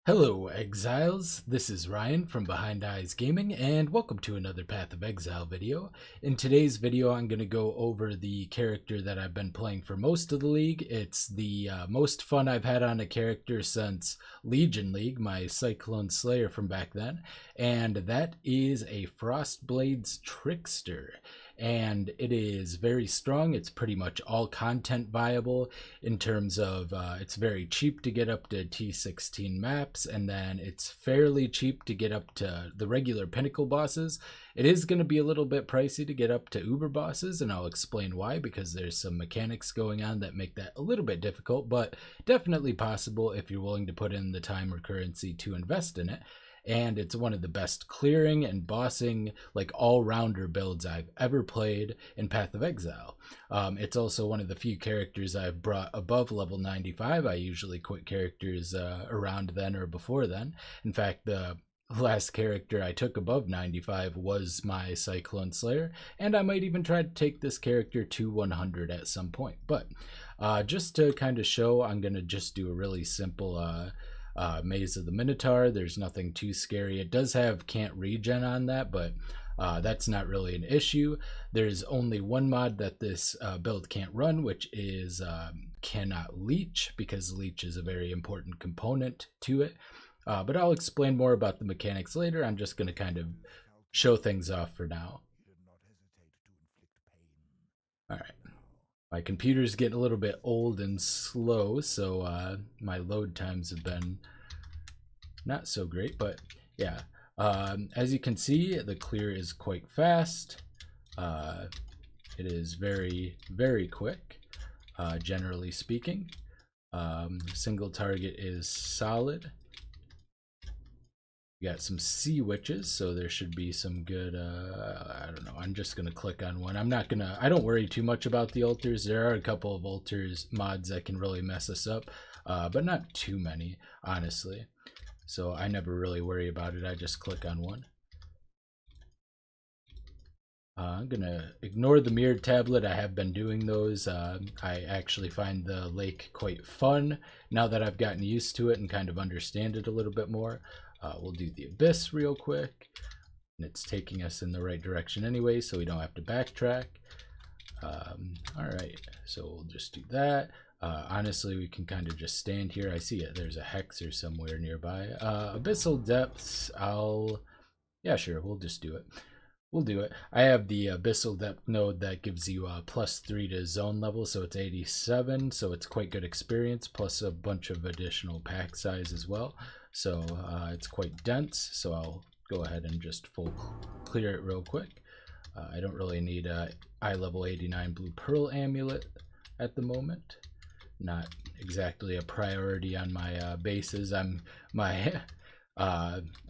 Hello, Exiles. This is Ryan from Behind Eyes Gaming, and welcome to another Path of Exile video. In today's video, I'm going to go over the character that I've been playing for most of the league. It's the most fun I've had on a character since Legion League, my Cyclone Slayer from back then, and that is a Frostblade's Trickster. And it is very strong. It's pretty much all content viable in terms of it's very cheap to get up to T16 maps, and then it's fairly cheap to get up to the regular pinnacle bosses. It is going to be a little bit pricey to get up to uber bosses, and I'll explain why, because there's some mechanics going on that make that a little bit difficult, but definitely possible if you're willing to put in the time or currency to invest in it. And it's one of the best clearing and bossing, like all-rounder builds I've ever played in Path of Exile. It's also one of the few characters I've brought above level 95. I usually quit characters around then or before then. In fact, the last character I took above 95 was my Cyclone Slayer, and I might even try to take this character to 100 at some point. But just to kind of show, I'm going to just do a really simple Maze of the Minotaur. There's nothing too scary. It does have can't regen on that, but that's not really an issue. There's only one mod that this build can't run, which is cannot leech, because leech is a very important component to it. But I'll explain more about the mechanics later. I'm just going to kind of show things off for now. All right. My computer's getting a little bit old and slow, so my load times have been not so great, but yeah. As you can see, the clear is quite fast. It is very, very quick, generally speaking. Single target is solid. We got some sea witches, so there should be some good, I don't know, I'm just going to click on one. I don't worry too much about the altars. There are a couple of altars mods that can really mess us up, but not too many, honestly. So I never really worry about it. I just click on one. I'm going to ignore the mirrored tablet. I have been doing those. I actually find the lake quite fun now that I've gotten used to it and kind of understand it a little bit more. We'll do the abyss real quick, and it's taking us in the right direction anyway, so we don't have to backtrack. All right, so we'll just do that. Honestly, we can kind of just stand here. I see it. There's a hexer somewhere nearby. Abyssal depths, yeah, sure, we'll just do it. We'll do it. I have the Abyssal Depth node that gives you +3 to zone level, so it's 87, so it's quite good experience, plus a bunch of additional pack size as well. So it's quite dense, so I'll go ahead and just full clear it real quick. I don't really need a eye level 89 Blue Pearl Amulet at the moment. Not exactly a priority on my bases. I'm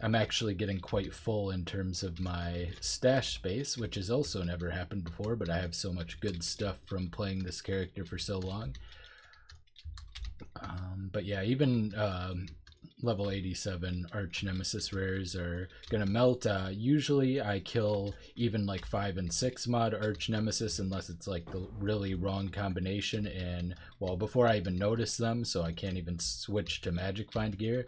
actually getting quite full in terms of my stash space, which has also never happened before, but I have so much good stuff from playing this character for so long. But yeah, even level 87 arch nemesis rares are gonna melt. Usually I kill even like 5 and 6 mod arch nemesis unless it's like the really wrong combination, and well, before I even notice them, so I can't even switch to magic find gear.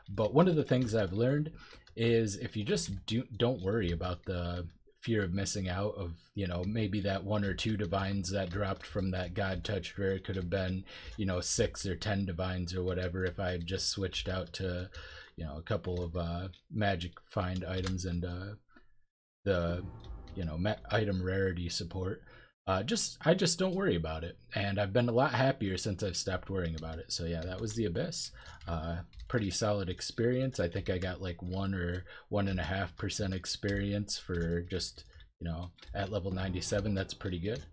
But one of the things I've learned is if you just don't worry about the fear of missing out of, you know, maybe that 1 or 2 divines that dropped from that god touched rare could have been, you know, 6 or 10 divines or whatever if I had just switched out to, you know, a couple of magic find items and the, you know, item rarity support. I just don't worry about it, and I've been a lot happier since I've stopped worrying about it. So yeah, that was the abyss. Pretty solid experience. I think I got like 1 or 1.5% experience for just, you know, at level 97. That's pretty good.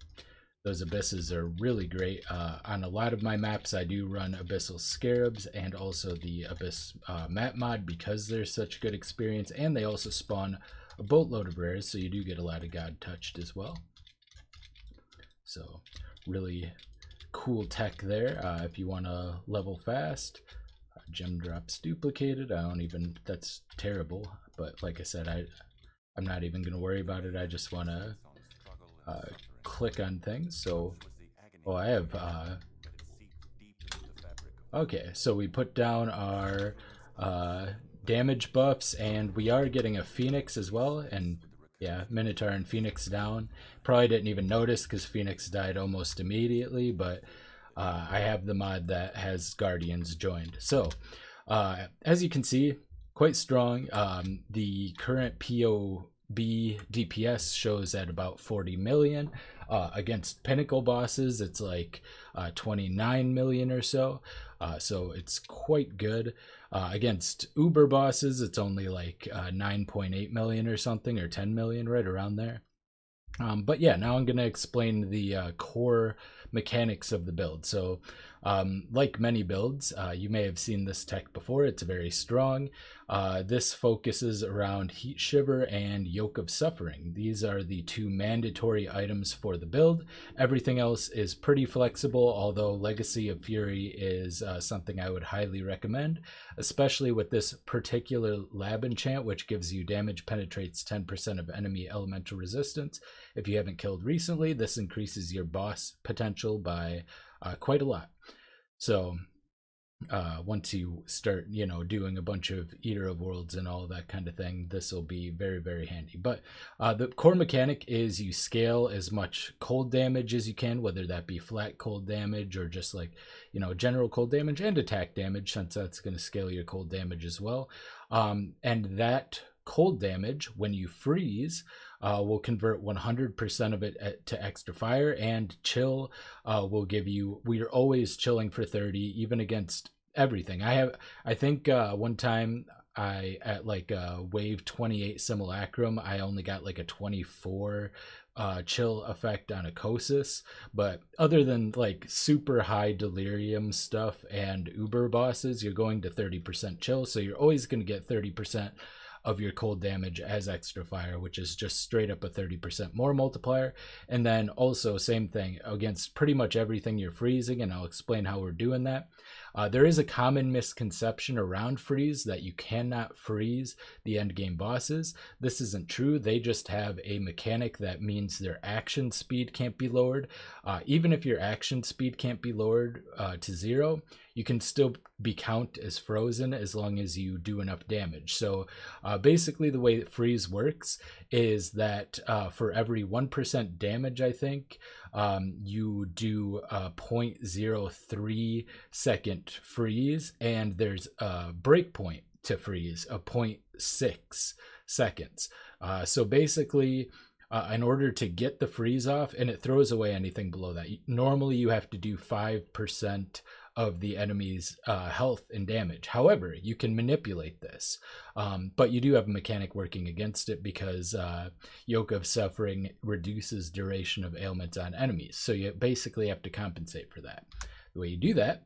Those abysses are really great. On a lot of my maps, I do run Abyssal Scarabs and also the Abyss map mod because they're such good experience, and they also spawn a boatload of rares, so you do get a lot of god touched as well. So really cool tech there. If you want to level fast, gem drops duplicated. That's terrible, but like I said, I'm not even gonna worry about it. I just want to click on things. So I have okay, so we put down our damage buffs, and we are getting a Phoenix as well. And yeah, Minotaur and Phoenix down. Probably didn't even notice because Phoenix died almost immediately, but I have the mod that has Guardians joined. So as you can see, quite strong. The current POB DPS shows at about 40 million. Against Pinnacle bosses, it's like 29 million or so. So it's quite good. Against Uber bosses, it's only like 9.8 million or something, or 10 million, right around there. But yeah, now I'm going to explain the core mechanics of the build. So like many builds, you may have seen this tech before. It's very strong. This focuses around Heatshiver and Yoke of Suffering. These are the two mandatory items for the build. Everything else is pretty flexible, although Legacy of Fury is something I would highly recommend, especially with this particular lab enchant, which gives you damage penetrates 10% of enemy elemental resistance. If you haven't killed recently, this increases your boss potential by quite a lot. So once you start, doing a bunch of Eater of Worlds and all that kind of thing, this will be very, very handy. But the core mechanic is you scale as much cold damage as you can, whether that be flat cold damage or just like, general cold damage and attack damage, since that's going to scale your cold damage as well. And that cold damage, when you freeze, will convert 100% of it to extra fire, and chill will give you, we're always chilling for 30, even against everything. I think one time at like wave 28 simulacrum, I only got like a 24 chill effect on Acosis, but other than like super high delirium stuff and Uber bosses, you're going to 30% chill, so you're always going to get 30% of your cold damage as extra fire, which is just straight up a 30% more multiplier. And then also same thing against pretty much everything you're freezing, and I'll explain how we're doing that. There is a common misconception around freeze that you cannot freeze the end game bosses. This isn't true. They just have a mechanic that means their action speed can't be lowered. Even if your action speed can't be lowered to 0, you can still be count as frozen as long as you do enough damage. So basically the way that freeze works is that for every 1% damage, I think, you do a 0.03 second freeze, and there's a breakpoint to freeze of 0.6 seconds. So basically, in order to get the freeze off, and it throws away anything below that, normally you have to do 5% of the enemy's health and damage. However, you can manipulate this, but you do have a mechanic working against it, because Yoke of Suffering reduces duration of ailments on enemies, so you basically have to compensate for that. The way you do that,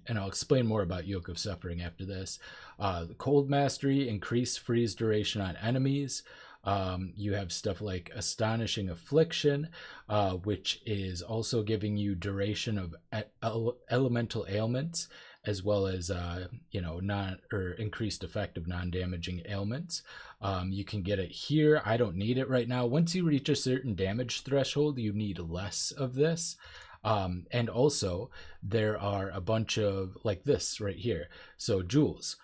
and I'll explain more about Yoke of Suffering after this, the Cold Mastery, increase freeze duration on enemies. You have stuff like Astonishing Affliction, which is also giving you duration of elemental ailments, as well as increased effect of non-damaging ailments. You can get it here. I don't need it right now. Once you reach a certain damage threshold, you need less of this. And also there are a bunch of like this right here. So Jewels.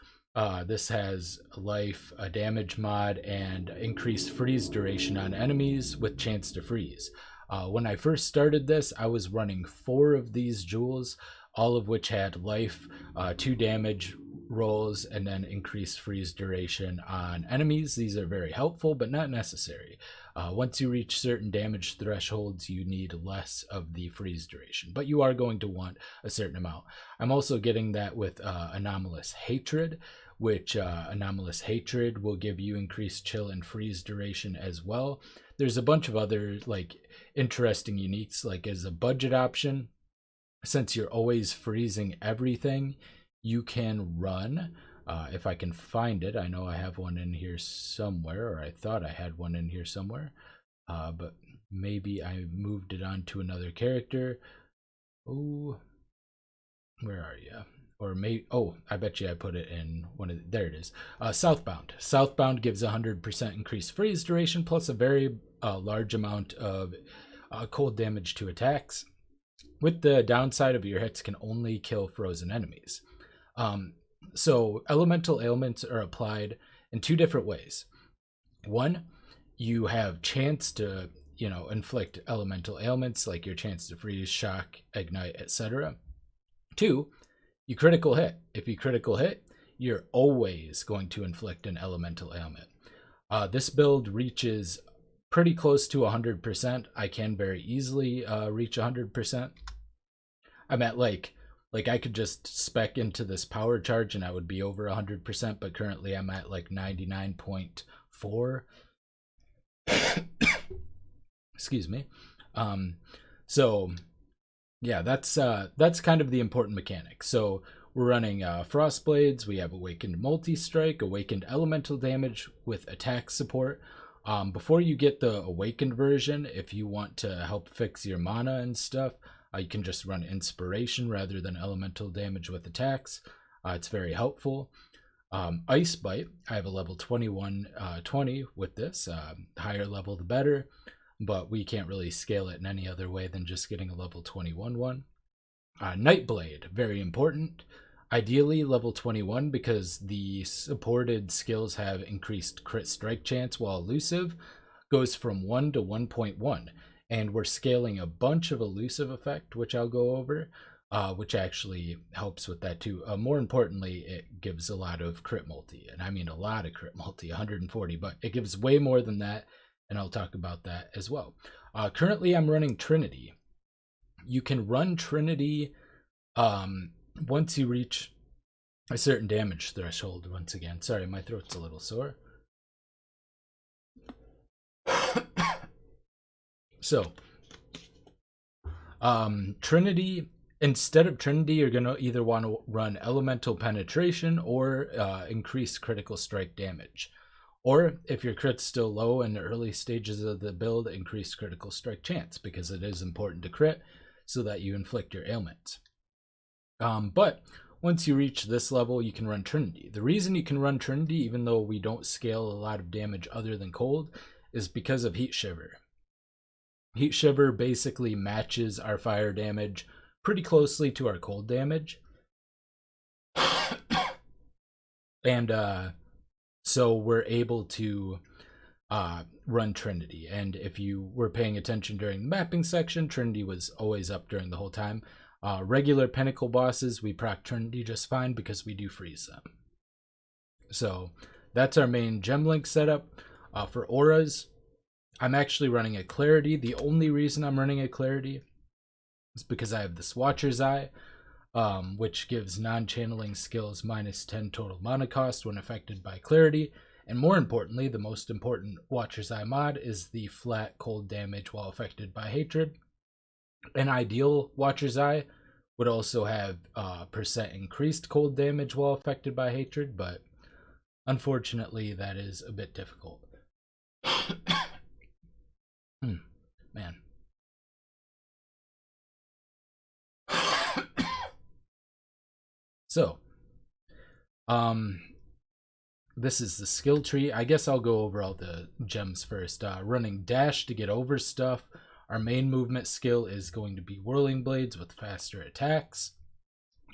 This has life, a damage mod, and increased freeze duration on enemies with chance to freeze. When I first started this, I was running 4 of these jewels, all of which had life, 2 damage rolls, and then increased freeze duration on enemies. These are very helpful, but not necessary. Once you reach certain damage thresholds, you need less of the freeze duration, but you are going to want a certain amount. I'm also getting that with Anomalous Hatred, which Anomalous Hatred will give you increased chill and freeze duration as well. There's a bunch of other like interesting uniques, like as a budget option, since you're always freezing everything, you can run, if I can find it, I know I have one in here somewhere, or I thought I had one in here somewhere, but maybe I moved it on to another character. Oh, where are you? Or maybe, oh, I bet you I put it in one of the, there it is. Southbound. Southbound gives 100% increased freeze duration, plus a very large amount of cold damage to attacks, with the downside of your hits can only kill frozen enemies. So elemental ailments are applied in two different ways. One, you have chance to, inflict elemental ailments, like your chance to freeze, shock, ignite, etc. Two, you critical hit. If you critical hit, you're always going to inflict an elemental ailment. This build reaches pretty close to 100%. I can very easily reach 100%. I'm at like I could just spec into this power charge and I would be over 100%, but currently I'm at like 99.4. Excuse me. So yeah, that's kind of the important mechanic. So we're running Frost Blades. We have Awakened Multi-Strike, Awakened Elemental Damage with attack support. Before you get the Awakened version, if you want to help fix your mana and stuff, you can just run Inspiration rather than Elemental Damage with attacks. It's very helpful. Ice Bite, I have a level 20 with this. Higher level the better, but we can't really scale it in any other way than just getting a level 21 one. Nightblade, very important. Ideally level 21 because the supported skills have increased crit strike chance, while elusive goes from 1 to 1.1. And we're scaling a bunch of elusive effect, which I'll go over, which actually helps with that too. More importantly, it gives a lot of crit multi, and I mean a lot of crit multi, 140, but it gives way more than that, and I'll talk about that as well. Currently, I'm running Trinity. You can run Trinity once you reach a certain damage threshold. Once again, sorry, my throat's a little sore. So, Trinity, instead of Trinity, you're going to either want to run Elemental Penetration or increase critical strike damage. Or if your crit's still low in the early stages of the build, increase critical strike chance, because it is important to crit so that you inflict your ailments. But once you reach this level, you can run Trinity. The reason you can run Trinity, even though we don't scale a lot of damage other than cold, is because of Heatshiver. Heatshiver basically matches our fire damage pretty closely to our cold damage. And so we're able to run Trinity. And if you were paying attention during the mapping section, Trinity was always up during the whole time. Regular Pinnacle bosses, we proc Trinity just fine because we do freeze them. So that's our main gem link setup. For auras, I'm actually running a Clarity. The only reason I'm running a Clarity is because I have this Watcher's Eye, which gives non-channeling skills minus 10 total mana cost when affected by Clarity. And more importantly, the most important Watcher's Eye mod is the flat cold damage while affected by hatred. An ideal Watcher's Eye would also have percent increased cold damage while affected by hatred, but unfortunately that is a bit difficult. Man. So, this is the skill tree. I guess I'll go over all the gems first. Running dash to get over stuff. Our main movement skill is going to be Whirling Blades with faster attacks.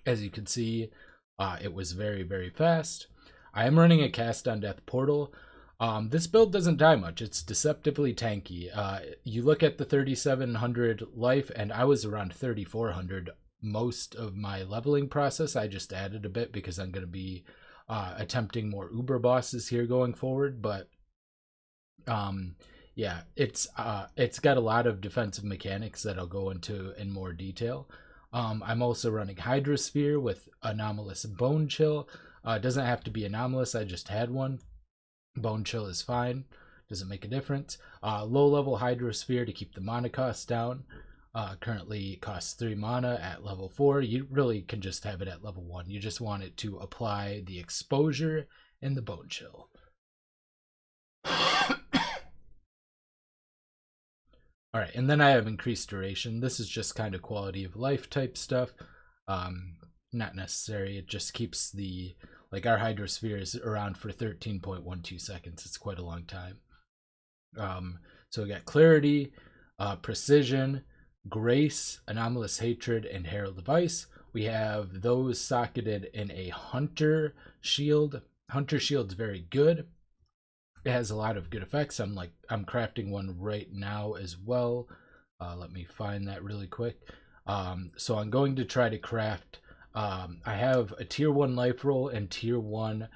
As you can see, it was very, very fast. I am running a Cast on Death Portal. This build doesn't die much. It's deceptively tanky. You look at the 3,700 life, and I was around 3,400 most of my leveling process. I just added a bit because I'm going to be attempting more Uber bosses here going forward. But yeah, it's got a lot of defensive mechanics that I'll go into in more detail. I'm also running Hydrosphere with Anomalous Bone Chill. It doesn't have to be anomalous. I just had one. Bone Chill is fine. Doesn't make a difference. Low level Hydrosphere to keep the mana cost down. Currently costs 3 mana at level 4. You really can just have it at level 1. You just want it to apply the exposure and the Bone Chill. Alright, and then I have increased duration. This is just kind of quality of life type stuff. Not necessary. It just keeps the, like, our Hydrosphere is around for 13.12 seconds. It's quite a long time. So we got Clarity, Precision, Grace, Anomalous Hatred, and Herald of Ice. We have those socketed in a Hunter Shield. Hunter Shield's very good. It has a lot of good effects. I'm crafting one right now as well. Let me find that really quick. So I'm going to try to craft. I have a tier 1 life roll and tier 1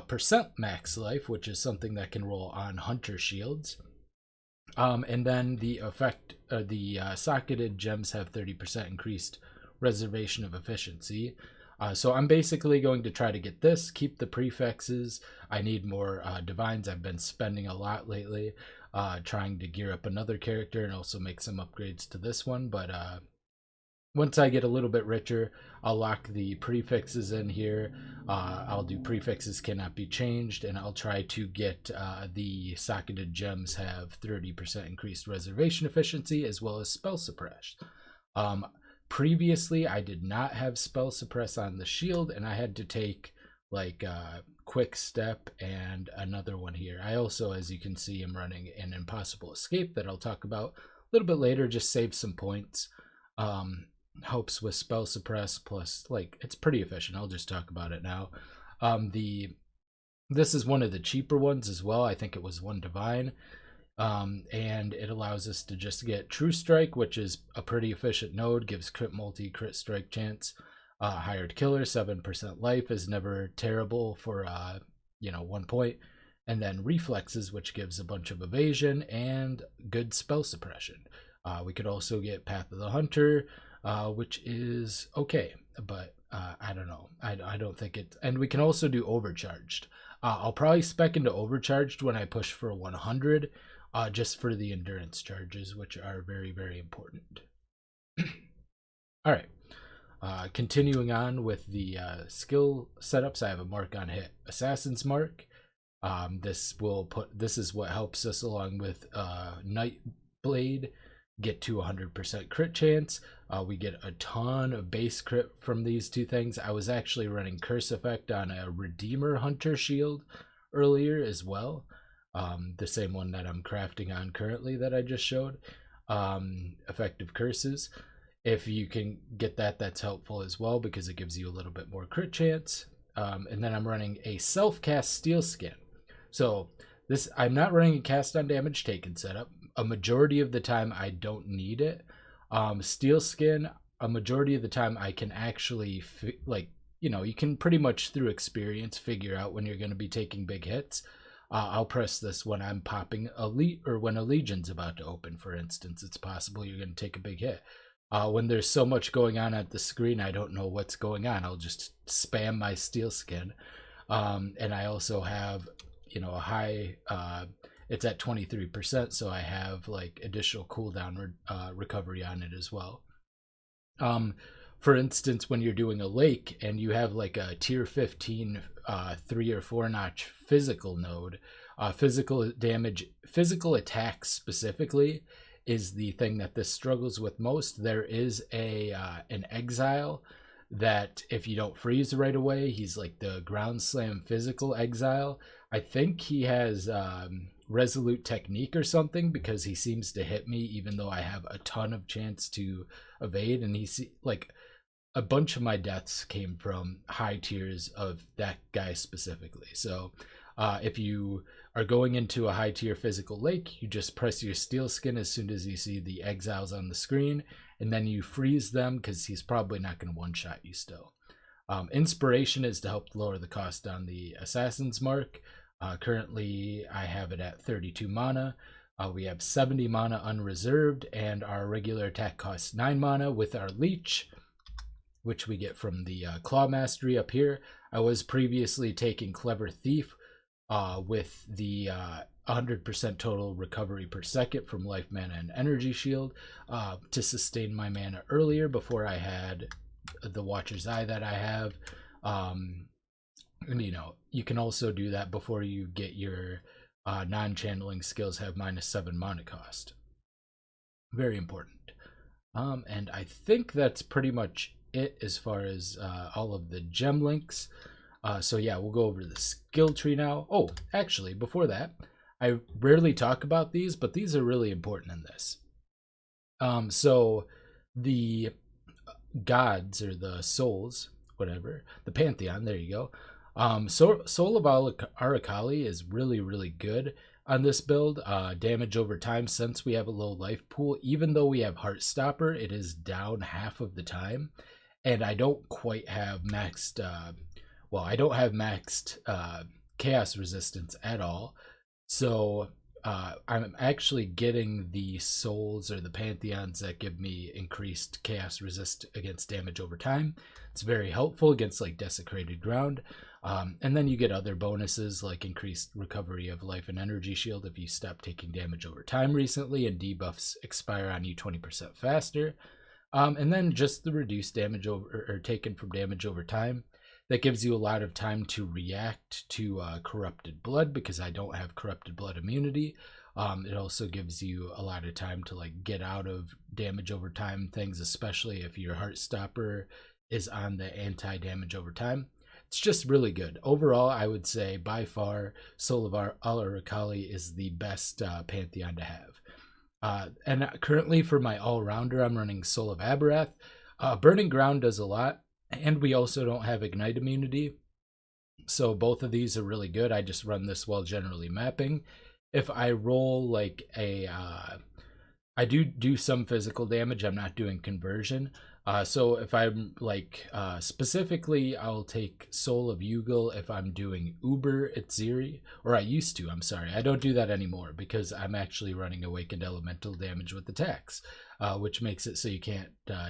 percent max life, which is something that can roll on Hunter Shields. And then the effect, socketed gems have 30% increased reservation of efficiency. So I'm basically going to try to get this, keep the prefixes. I need more divines. I've been spending a lot lately, trying to gear up another character and also make some upgrades to this one. But once I get a little bit richer, I'll lock the prefixes in here. I'll do prefixes cannot be changed, and I'll try to get the socketed gems have 30% increased reservation efficiency as well as spell suppress. Previously, I did not have spell suppress on the shield, and I had to take like quick step and another one here. I also, as you can see, am running an impossible escape that I'll talk about a little bit later. Just save some points. Helps with spell suppress, plus like it's pretty efficient. I'll just talk about it now. This is one of the cheaper ones as well. I think it was 1 divine. And it allows us to just get True Strike, which is a pretty efficient node, gives crit multi, crit strike chance. Hired Killer, 7% life is never terrible for 1 point. And then Reflexes, which gives a bunch of evasion and good spell suppression. We could also get Path of the Hunter, which is okay, but I don't know. I don't think it. And we can also do Overcharged. I'll probably spec into Overcharged when I push for 100, just for the endurance charges, which are very, very important. All right. Continuing on with the skill setups, I have a mark on hit, Assassin's Mark. This is what helps us along with Nightblade get to 100% crit chance. We get a ton of base crit from these two things. I was actually running Curse Effect on a Redeemer Hunter Shield earlier as well. The same one that I'm crafting on currently that I just showed. Effective curses. If you can get that, that's helpful as well because it gives you a little bit more crit chance. And then I'm running a self-cast Steel Skin. So this, I'm not running a cast on damage taken setup. A majority of the time I don't need it. Steel Skin, a majority of the time I can actually, you can pretty much through experience figure out when you're going to be taking big hits. I'll press this when I'm popping Elite, or when a Legion's about to open, for instance. It's possible you're going to take a big hit. When there's so much going on at the screen, I don't know what's going on. I'll just spam my Steel Skin. And I also have, a high, it's at 23%, so I have like additional cooldown recovery on it as well. For instance, when you're doing a lake and you have like a tier 15 3 or 4 notch physical node, physical damage, physical attacks specifically is the thing that this struggles with most. There is an exile that if you don't freeze right away, he's like the ground slam physical exile. I think he has resolute technique or something, because he seems to hit me even though I have a ton of chance to evade, and he's like, a bunch of my deaths came from high tiers of that guy specifically. So if you are going into a high tier physical lake, you just press your Steel Skin as soon as you see the exiles on the screen, and then you freeze them because he's probably not going to one-shot you still. Inspiration is to help lower the cost on the Assassin's Mark. Currently, I have it at 32 mana. We have 70 mana unreserved, and our regular attack costs 9 mana with our Leech, which we get from the Claw Mastery up here. I was previously taking Clever Thief with the 100% total recovery per second from Life Mana and Energy Shield to sustain my mana earlier before I had the Watcher's Eye that I have. You can also do that before you get your non-channeling skills have -7 mana cost. Very important. And I think that's pretty much it as far as all of the gem links. So yeah, we'll go over the skill tree now. Oh, actually, before that, I rarely talk about these, but these are really important in this. So the gods, or the souls, whatever, the Pantheon, there you go. Soul of Arakali is really good on this build. Damage over time, since we have a low life pool, even though we have Heartstopper, it is down half of the time. And I don't quite have maxed, I don't have maxed chaos resistance at all. So I'm actually getting the souls or the pantheons that give me increased chaos resist against damage over time. It's very helpful against like desecrated ground. And then you get other bonuses like increased recovery of life and energy shield if you stop taking damage over time recently, and debuffs expire on you 20% faster. And then just the reduced damage over, or taken from damage over time. That gives you a lot of time to react to corrupted blood, because I don't have corrupted blood immunity. It also gives you a lot of time to like get out of damage over time things, especially if your Heartstopper is on the anti-damage over time. It's just really good. Overall, I would say by far Soul of Arakali is the best Pantheon to have. And currently for my all-rounder, I'm running Soul of Aberath. Burning Ground does a lot, and we also don't have Ignite immunity. So both of these are really good. I just run this while generally mapping. If I roll like a... I do some physical damage. I'm not doing conversion. So if I'm like, specifically, I'll take Soul of Yugal if I'm doing Uber Itziri, or I used to, I'm sorry. I don't do that anymore because I'm actually running Awakened Elemental damage with attacks, which makes it so you can't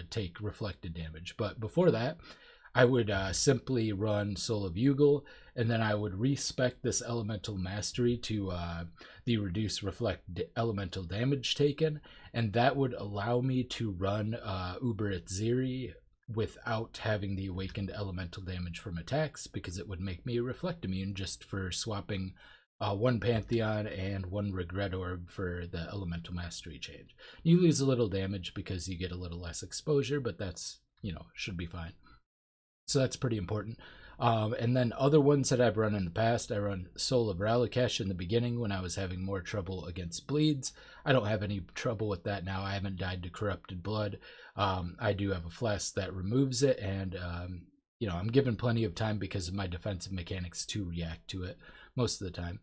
take reflected damage. But before that, I would simply run Soul of Yugal, and then I would respec this Elemental Mastery to the reduce reflect elemental damage taken, and that would allow me to run Uber Itziri without having the awakened elemental damage from attacks, because it would make me reflect immune just for swapping one Pantheon and one Regret Orb for the Elemental Mastery change. You lose a little damage because you get a little less exposure, but that's, should be fine. So that's pretty important. And then other ones that I've run in the past, I run Soul of Ralikesh in the beginning when I was having more trouble against bleeds. I don't have any trouble with that now. I haven't died to corrupted blood. I do have a flask that removes it, and I'm given plenty of time because of my defensive mechanics to react to it most of the time.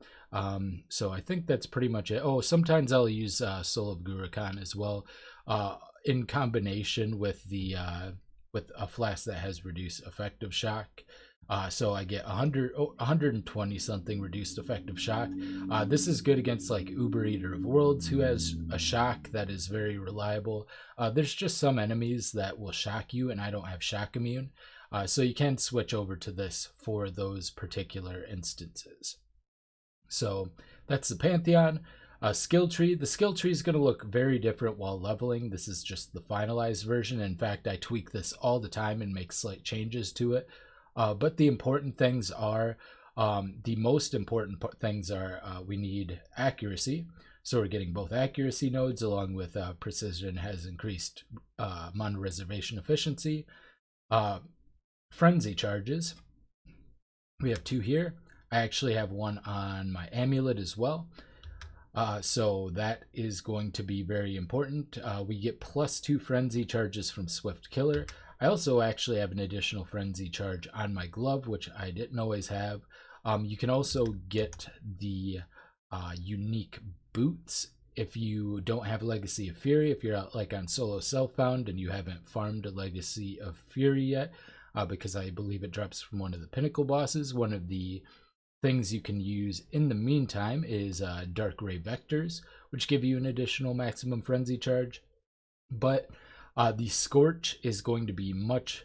So I think that's pretty much it. Oh, sometimes I'll use Soul of Gurakan as well, in combination with the with a flask that has reduced effective shock. So I get 120 something reduced effective shock. This is good against like Uber Eater of Worlds, who has a shock that is very reliable. There's just some enemies that will shock you, and I don't have shock immune. So you can switch over to this for those particular instances. So that's the Pantheon. Skill tree. The skill tree is going to look very different while leveling. This is just the finalized version. In fact, I tweak this all the time and make slight changes to it. But the important things are, the most important things are, we need accuracy. So we're getting both accuracy nodes along with precision has increased mana reservation efficiency. Frenzy charges. We have 2 here. I actually have one on my amulet as well. So that is going to be very important. We get +2 frenzy charges from Swift Killer. I also actually have an additional frenzy charge on my glove, which I didn't always have. You can also get the unique boots if you don't have Legacy of Fury. If you're out like on solo self-found and you haven't farmed a Legacy of Fury yet, because I believe it drops from one of the pinnacle bosses. One of the things you can use in the meantime is Dark Ray Vectors, which give you an additional maximum frenzy charge. But the Scorch is going to be much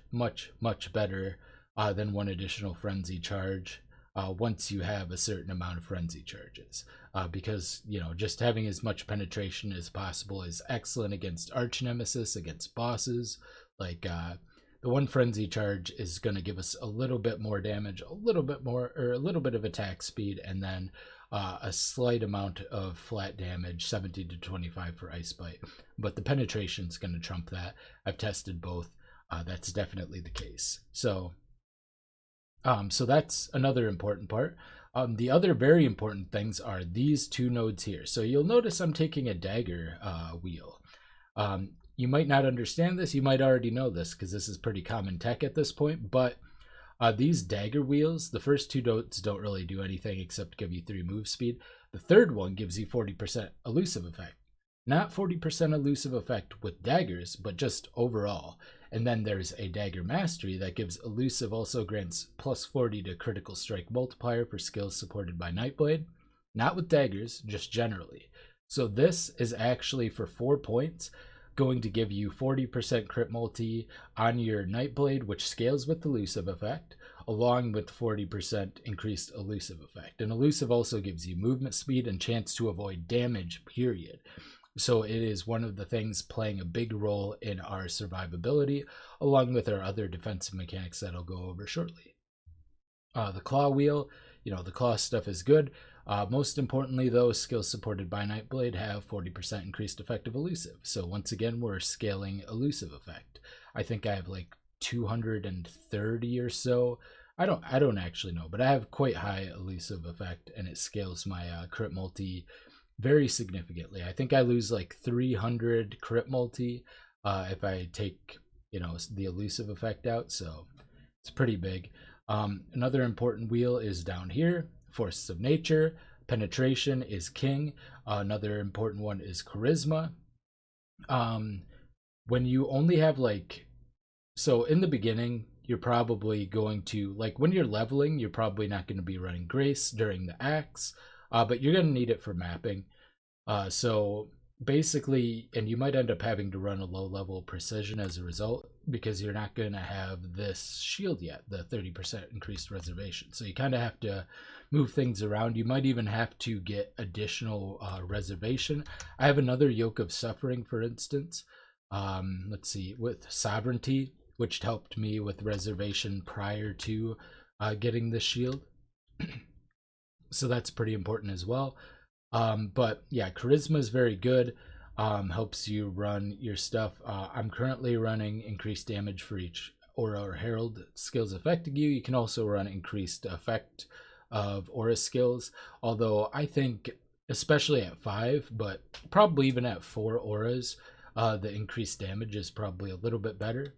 better than one additional frenzy charge once you have a certain amount of frenzy charges. Because, just having as much penetration as possible is excellent against Arch Nemesis, against bosses. Like, the one frenzy charge is going to give us a little bit more damage, a little bit of attack speed, and then a slight amount of flat damage, 70 to 25 for Ice Bite. But the penetration is going to trump that. I've tested both. That's definitely the case. So that's another important part. The other very important things are these 2 nodes here. So you'll notice I'm taking a dagger wheel. you might not understand this. You might already know this because this is pretty common tech at this point. But these dagger wheels, the first two don't really do anything except give you 3 move speed. The third one gives you 40% elusive effect. Not 40% elusive effect with daggers, but just overall. And then there's a dagger mastery that gives elusive, also grants plus 40 to critical strike multiplier for skills supported by Nightblade. Not with daggers, just generally. So this is actually for 4 points going to give you 40% crit multi on your Nightblade, which scales with elusive effect, along with 40% increased elusive effect. And elusive also gives you movement speed and chance to avoid damage, period. So it is one of the things playing a big role in our survivability, along with our other defensive mechanics that I'll go over shortly. The claw wheel, the claw stuff is good. Most importantly, though, skills supported by Nightblade have 40% increased effective elusive. So once again, we're scaling elusive effect. I think I have like 230 or so. I don't actually know, but I have quite high elusive effect, and it scales my crit multi very significantly. I think I lose like 300 crit multi if I take the elusive effect out, so it's pretty big. Another important wheel is down here. Forces of nature, penetration is king. Another important one is charisma. When you only have so in the beginning, you're probably going to, when you're leveling, you're probably not going to be running grace during the axe, but you're going to need it for mapping. So basically, and you might end up having to run a low level precision as a result, because you're not going to have this shield yet, the 30% increased reservation. So you kind of have to move things around. You might even have to get additional reservation. I have another Yoke of Suffering, for instance. Let's see, with Sovereignty, which helped me with reservation prior to getting the shield. So that's pretty important as well. But yeah, charisma is very good. Helps you run your stuff. I'm currently running increased damage for each aura or herald skills affecting you. You can also run increased effect of aura skills, although I think, especially at 5, but probably even at 4 auras, the increased damage is probably a little bit better.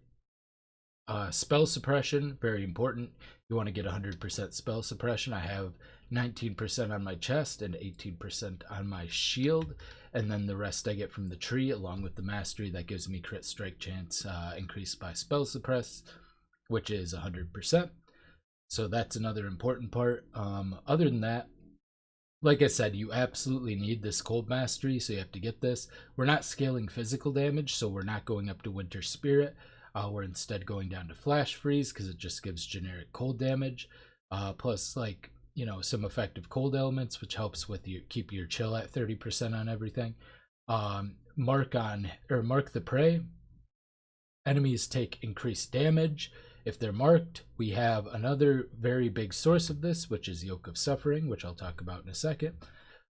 Spell suppression, very important. You want to get 100% spell suppression. I have 19% on my chest and 18% on my shield, and then the rest I get from the tree, along with the mastery that gives me crit strike chance increased by spell suppress, which is 100%. So that's another important part. Other than that, like I said, you absolutely need this cold mastery, so you have to get this. We're not scaling physical damage, so we're not going up to Winter Spirit. We're instead going down to Flash Freeze because it just gives generic cold damage, plus some effective cold elements, which helps with keep your chill at 30% on everything. Mark the prey. Enemies take increased damage if they're marked. We have another very big source of this, which is Yoke of Suffering, which I'll talk about in a second.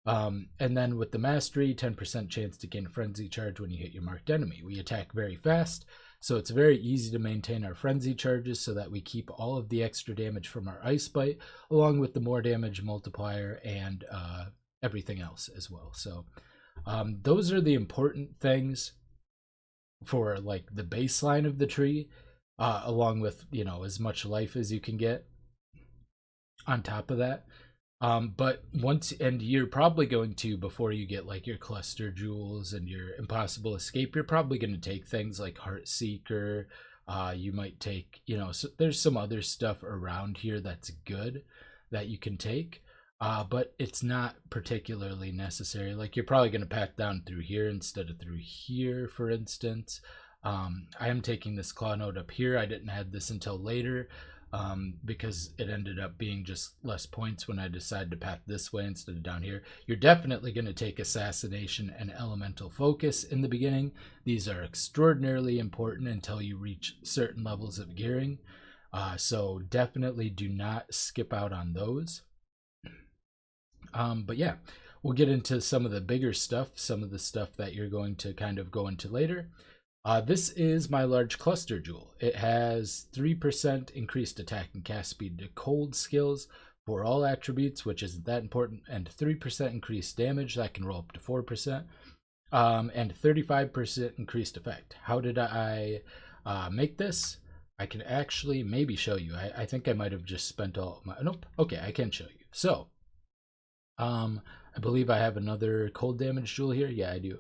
And then with the mastery, 10% chance to gain frenzy charge when you hit your marked enemy. We attack very fast, so it's very easy to maintain our frenzy charges so that we keep all of the extra damage from our ice bite, along with the more damage multiplier and everything else as well. So those are the important things for the baseline of the tree, along with as much life as you can get on top of that. But you're probably going to, before you get your cluster jewels and your impossible escape, you're probably going to take things like Heart Seeker. You might take, so there's some other stuff around here that's good that you can take, but it's not particularly necessary. You're probably going to path down through here instead of through here, for instance. I am taking this claw node up here. I didn't add this until later, because it ended up being just less points when I decided to path this way instead of down here. You're definitely going to take Assassination and Elemental Focus in the beginning. These are extraordinarily important until you reach certain levels of gearing, so definitely do not skip out on those. But yeah, we'll get into some of the bigger stuff, some of the stuff that you're going to kind of go into later. This is my large cluster jewel. It has 3% increased attack and cast speed to cold skills for all attributes, which isn't that important, and 3% increased damage that can roll up to 4%. and 35% increased effect. How did I make this? I can actually maybe show you. I think I might have just spent all my, nope, okay, I can show you. So, I believe I have another cold damage jewel here. Yeah, I do.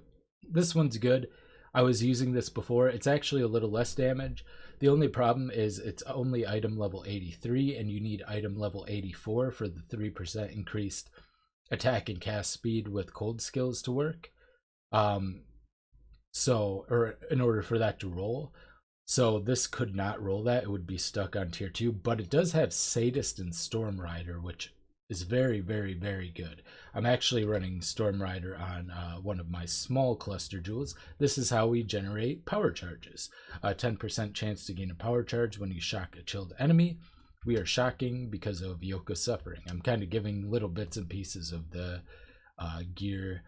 This one's good. I was using this before. It's actually a little less damage. The only problem is it's only item level 83, and you need item level 84 for the 3% increased attack and cast speed with cold skills to work. Or in order for that to roll. So this could not roll that. It would be stuck on tier 2, but it does have Sadist and Storm Rider, which is very, very, very good. I'm actually running Storm Rider on one of my small cluster jewels. This is how we generate power charges. A 10% chance to gain a power charge when you shock a chilled enemy. We are shocking because of Yoke of Suffering. I'm kind of giving little bits and pieces of the gear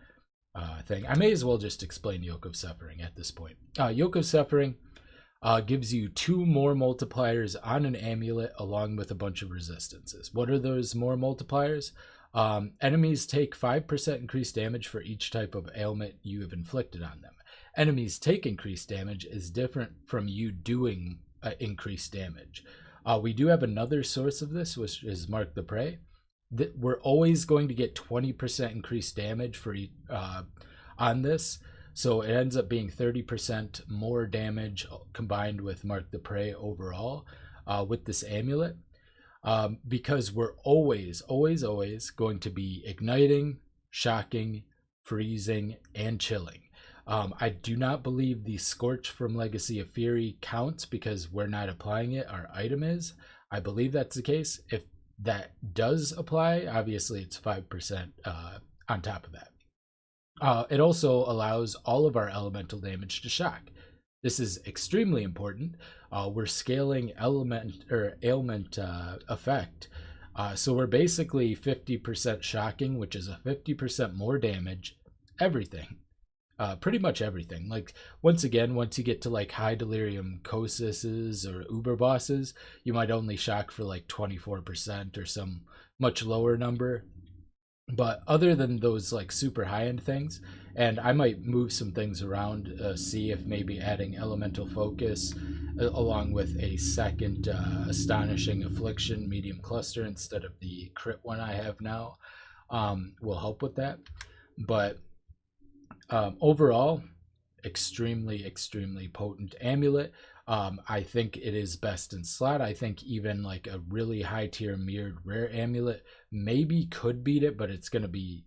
thing. I may as well just explain Yoke of Suffering at this point. Yoke of Suffering gives you 2 more multipliers on an amulet along with a bunch of resistances. What are those more multipliers? Enemies take 5% increased damage for each type of ailment you have inflicted on them. Enemies take increased damage is different from you doing increased damage. We do have another source of this, which is Mark the Prey. We're always going to get 20% increased damage for on this. So it ends up being 30% more damage combined with Mark the Prey overall with this amulet. Because we're always going to be igniting, shocking, freezing, and chilling. I do not believe the Scorch from Legacy of Fury counts because we're not applying it, our item is. I believe that's the case. If that does apply, obviously it's 5% on top of that. It also allows all of our elemental damage to shock. This is extremely important. We're scaling ailment effect. So we're basically 50% shocking, which is a 50% more damage. Everything. Pretty much everything. Like, once you get to like high delirium Kosises or uber bosses, you might only shock for like 24% or some much lower number. But other than those like super high-end things, and I might move some things around, see if maybe adding elemental focus along with a second astonishing affliction medium cluster instead of the crit one I have now will help with that. But overall, extremely potent amulet. I think it is best in slot. I think even like a really high tier mirrored rare amulet maybe could beat it, but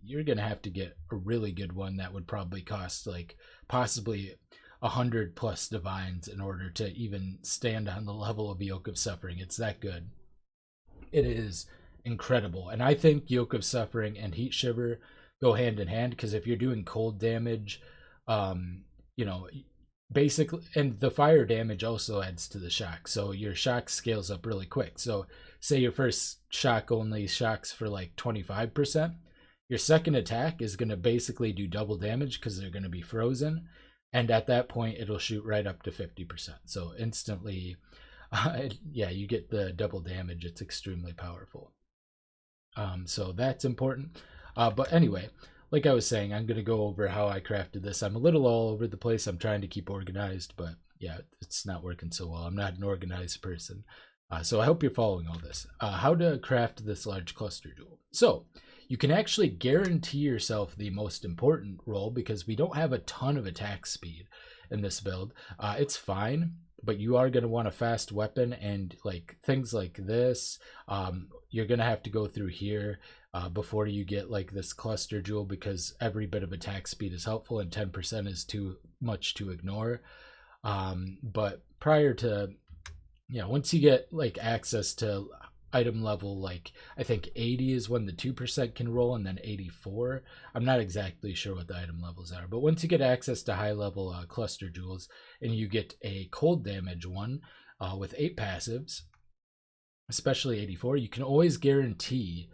you're gonna have to get a really good one that would probably cost like possibly 100 plus divines in order to even stand on the level of Yoke of Suffering. It's that good. It is incredible. And I think Yoke of Suffering and Heatshiver go hand in hand, because if you're doing cold damage, you know, basically, and the fire damage also adds to the shock, so your shock scales up really quick. So say your first shock only shocks for like 25%, your second attack is going to basically do double damage because they're going to be frozen, and at that point it'll shoot right up to 50%. So instantly yeah, you get the double damage. It's extremely powerful. So that's important. But anyway, like I was saying, I'm going to go over how I crafted this. I'm a little all over the place. I'm trying to keep organized, but yeah, it's not working so well. I'm not an organized person. So I hope you're following all this. How to craft this large cluster jewel. So you can actually guarantee yourself the most important roll because we don't have a ton of attack speed in this build. It's fine, but you are going to want a fast weapon, and like things like this, you're going to have to go through here before you get like this cluster jewel, because every bit of attack speed is helpful and 10% is too much to ignore. But prior to, once you get like access to item level, like I think 80 is when the 2% can roll, and then 84. I'm not exactly sure what the item levels are, but once you get access to high level cluster jewels and you get a cold damage one with 8 passives, especially 84, you can always guarantee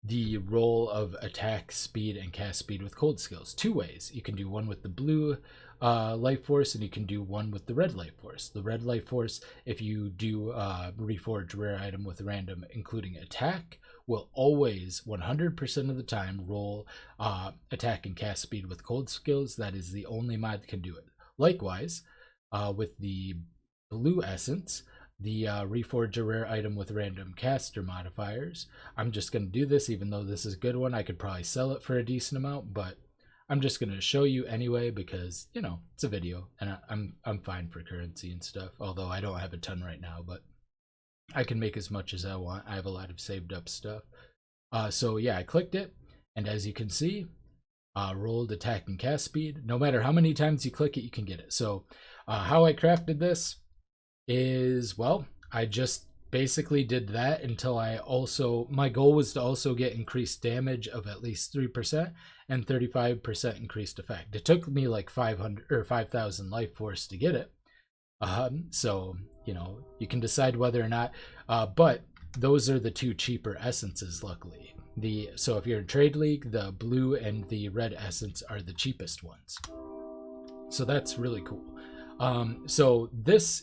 the roll of attack speed and cast speed with cold skills. Two ways. You can do one with the blue life force, and you can do one with the red life force. The red life force, if you do reforge rare item with random, including attack, will always 100% of the time roll attack and cast speed with cold skills. That is the only mod that can do it. Likewise, with the blue essence, the reforge a rare item with random caster modifiers. I'm just going to do this, even though this is a good one. I could probably sell it for a decent amount, but I'm just going to show you anyway because, you know, it's a video and I'm fine for currency and stuff, although I don't have a ton right now, but I can make as much as I want. I have a lot of saved up stuff. So yeah, I clicked it, and as you can see, rolled attack and cast speed. No matter how many times you click it, you can get it. So how I crafted this is, well, I just basically did that until my goal was to also get increased damage of at least 3% and 35% increased effect. It took me like 500 or 5,000 life force to get it. So, you know, you can decide whether or not, but those are the two cheaper essences, luckily. So if you're in Trade League, the blue and the red essence are the cheapest ones. So that's really cool. So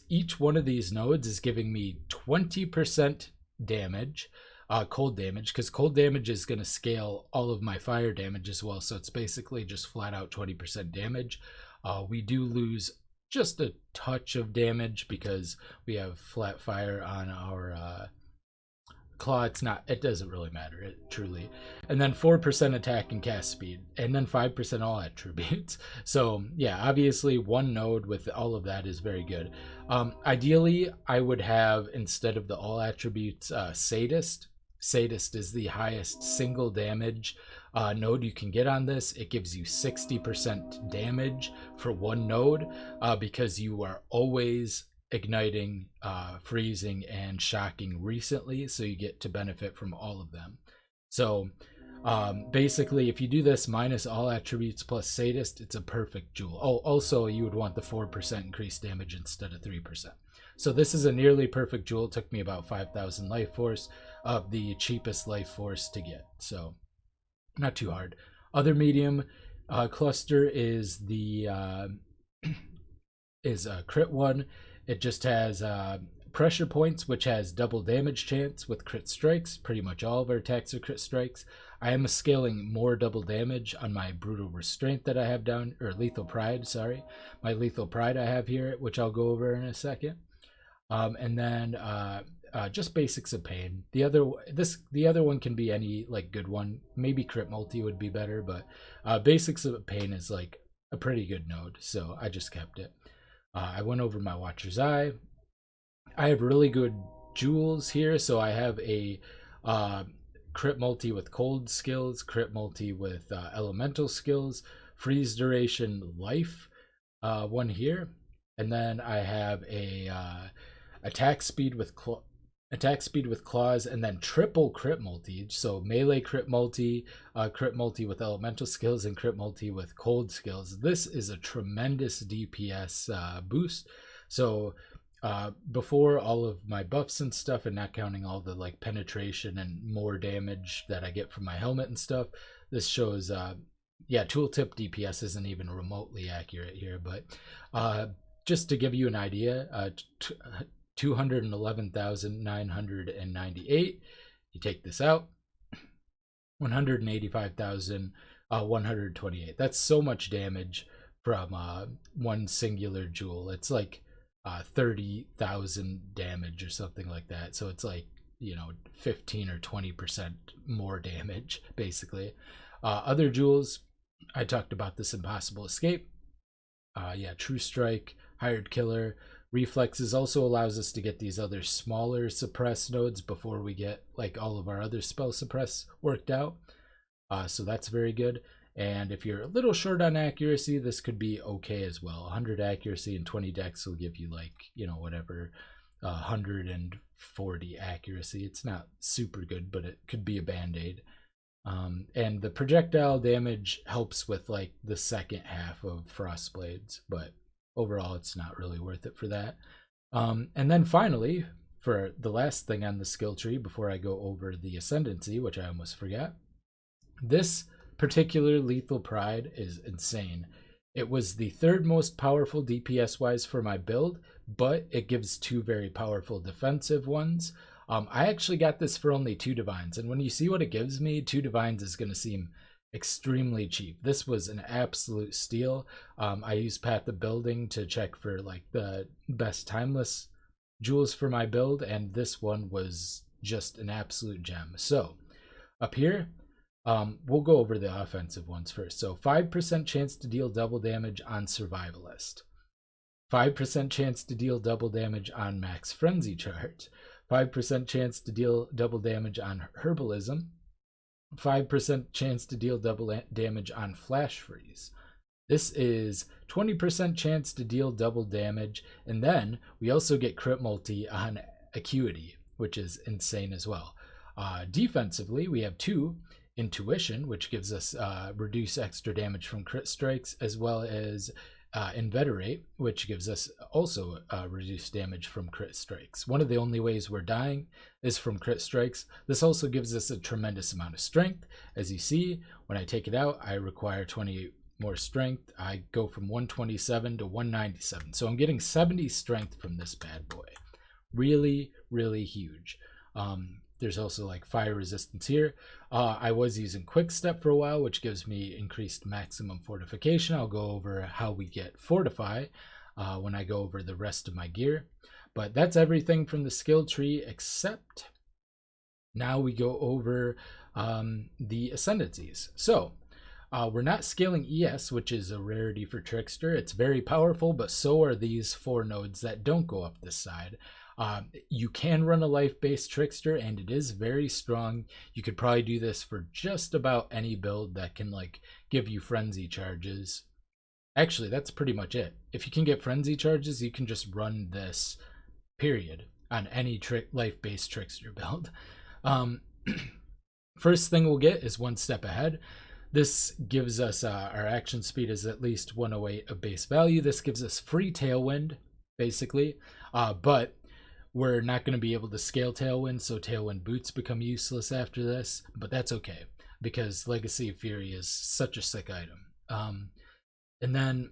each one of these nodes is giving me 20% damage, cold damage, because cold damage is going to scale all of my fire damage as well. So it's basically just flat out 20% damage. We do lose just a touch of damage because we have flat fire on our claw. It doesn't really matter, truly. And then 4% attack and cast speed, and then 5% all attributes. So yeah, obviously one node with all of that is very good. Ideally, I would have, instead of the all attributes, Sadist. Sadist is the highest single damage node you can get on this. It gives you 60% damage for one node because you are always igniting, freezing, and shocking recently, so you get to benefit from all of them. So basically, if you do this minus all attributes plus Sadist, it's a perfect jewel. Oh, also you would want the 4% increased damage instead of 3%. So this is a nearly perfect jewel. It took me about 5,000 life force of the cheapest life force to get, so not too hard. Other medium cluster is the crit one. It just has pressure points, which has double damage chance with crit strikes. Pretty much all of our attacks are crit strikes. I am scaling more double damage on my brutal restraint that I have down, or lethal pride, sorry. My lethal pride I have here, which I'll go over in a second. And then just basics of pain. The other one can be any like good one. Maybe crit multi would be better, but basics of pain is like a pretty good node, so I just kept it. I went over my Watcher's Eye. I have really good jewels here, so I have a crit multi with cold skills, crit multi with elemental skills, freeze duration life one here, and then I have a attack speed with claws, and then triple crit multi, so melee crit multi with elemental skills, and crit multi with cold skills. This is a tremendous DPS boost. So before all of my buffs and stuff, and not counting all the like penetration and more damage that I get from my helmet and stuff, this shows yeah, tooltip DPS isn't even remotely accurate here, but just to give you an idea, 211,998. You take this out, 185,128. That's so much damage from one singular jewel. It's like 30,000 damage or something like that. So it's like, you know, 15 or 20% more damage, basically. Other jewels, I talked about this Impossible Escape. Yeah, True Strike, Hired Killer. Reflexes also allows us to get these other smaller suppress nodes before we get like all of our other spell suppress worked out. So that's very good. And if you're a little short on accuracy, this could be okay as well. 100 accuracy and 20 dex will give you like, you know, whatever, 140 accuracy. It's not super good, but it could be a band-aid. And the projectile damage helps with like the second half of Frostblades, but overall it's not really worth it for that. And then finally, for the last thing on the skill tree before I go over the ascendancy, which I almost forgot, this particular Lethal Pride is insane. It was the third most powerful DPS wise for my build, but it gives two very powerful defensive ones. I actually got this for only 2 divines, and when you see what it gives me, 2 divines is going to seem extremely cheap. This was an absolute steal. I used Path of Building to check for like the best timeless jewels for my build, and this one was just an absolute gem. So up here, we'll go over the offensive ones first. So 5% chance to deal double damage on Survivalist, 5% chance to deal double damage on Max Frenzy Chart, 5% chance to deal double damage on Herbalism, 5% chance to deal double damage on Flash Freeze. This is 20% chance to deal double damage, and then we also get crit multi on Acuity, which is insane as well. Defensively, we have 2 Intuition, which gives us reduce extra damage from crit strikes, as well as Inveterate, which gives us also reduced damage from crit strikes. One of the only ways we're dying is from crit strikes. This also gives us a tremendous amount of strength. As you see, when I take it out, I require 28 more strength. I go from 127 to 197. So I'm getting 70 strength from this bad boy. Really, really huge. There's also like fire resistance here. I was using Quick Step for a while, which gives me increased maximum fortification. I'll go over how we get Fortify when I go over the rest of my gear. But that's everything from the skill tree, except now we go over the ascendancies. So we're not scaling ES, which is a rarity for Trickster. It's very powerful, but so are these 4 nodes that don't go up this side. You can run a life-based Trickster, and it is very strong. You could probably do this for just about any build that can like give you frenzy charges. Actually, that's pretty much it. If you can get frenzy charges, you can just run this, period, on any life-based Trickster build. First thing we'll get is 1 step ahead. This gives us our action speed is at least 108 of base value. This gives us free Tailwind, basically, but we're not going to be able to scale Tailwind, so Tailwind boots become useless after this, but that's okay, because Legacy of Fury is such a sick item. And then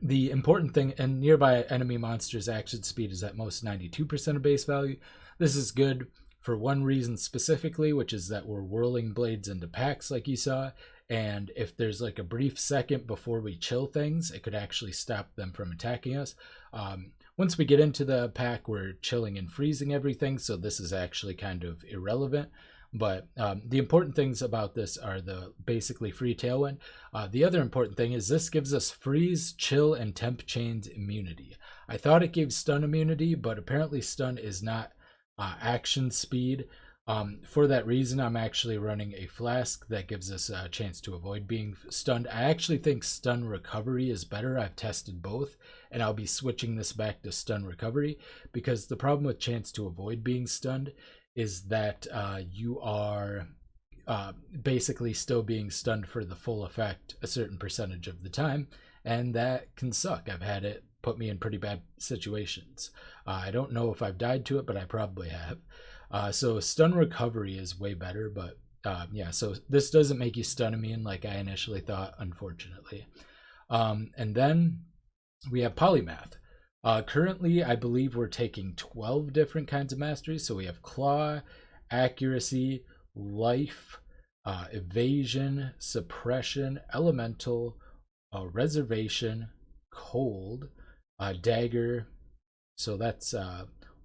the important thing, and nearby enemy monsters' action speed is at most 92% of base value. This is good for one reason specifically, which is that we're whirling blades into packs like you saw, and if there's like a brief second before we chill things, it could actually stop them from attacking us. Once we get into the pack, we're chilling and freezing everything, so this is actually kind of irrelevant. But the important things about this are the basically free Tailwind. The other important thing is this gives us freeze, chill, and temp chains immunity. I thought it gave stun immunity, but apparently stun is not action speed. For that reason, I'm actually running a flask that gives us a chance to avoid being stunned. I actually think stun recovery is better. I've tested both, and I'll be switching this back to stun recovery, because the problem with chance to avoid being stunned is that you are basically still being stunned for the full effect a certain percentage of the time, and that can suck. I've had it put me in pretty bad situations. I don't know if I've died to it, but I probably have. So stun recovery is way better, but yeah, so this doesn't make you stun immune like I initially thought, unfortunately. And then we have Polymath. Currently, I believe we're taking 12 different kinds of masteries. So we have Claw, Accuracy, Life, Evasion, Suppression, Elemental, Reservation, Cold, Dagger. So that's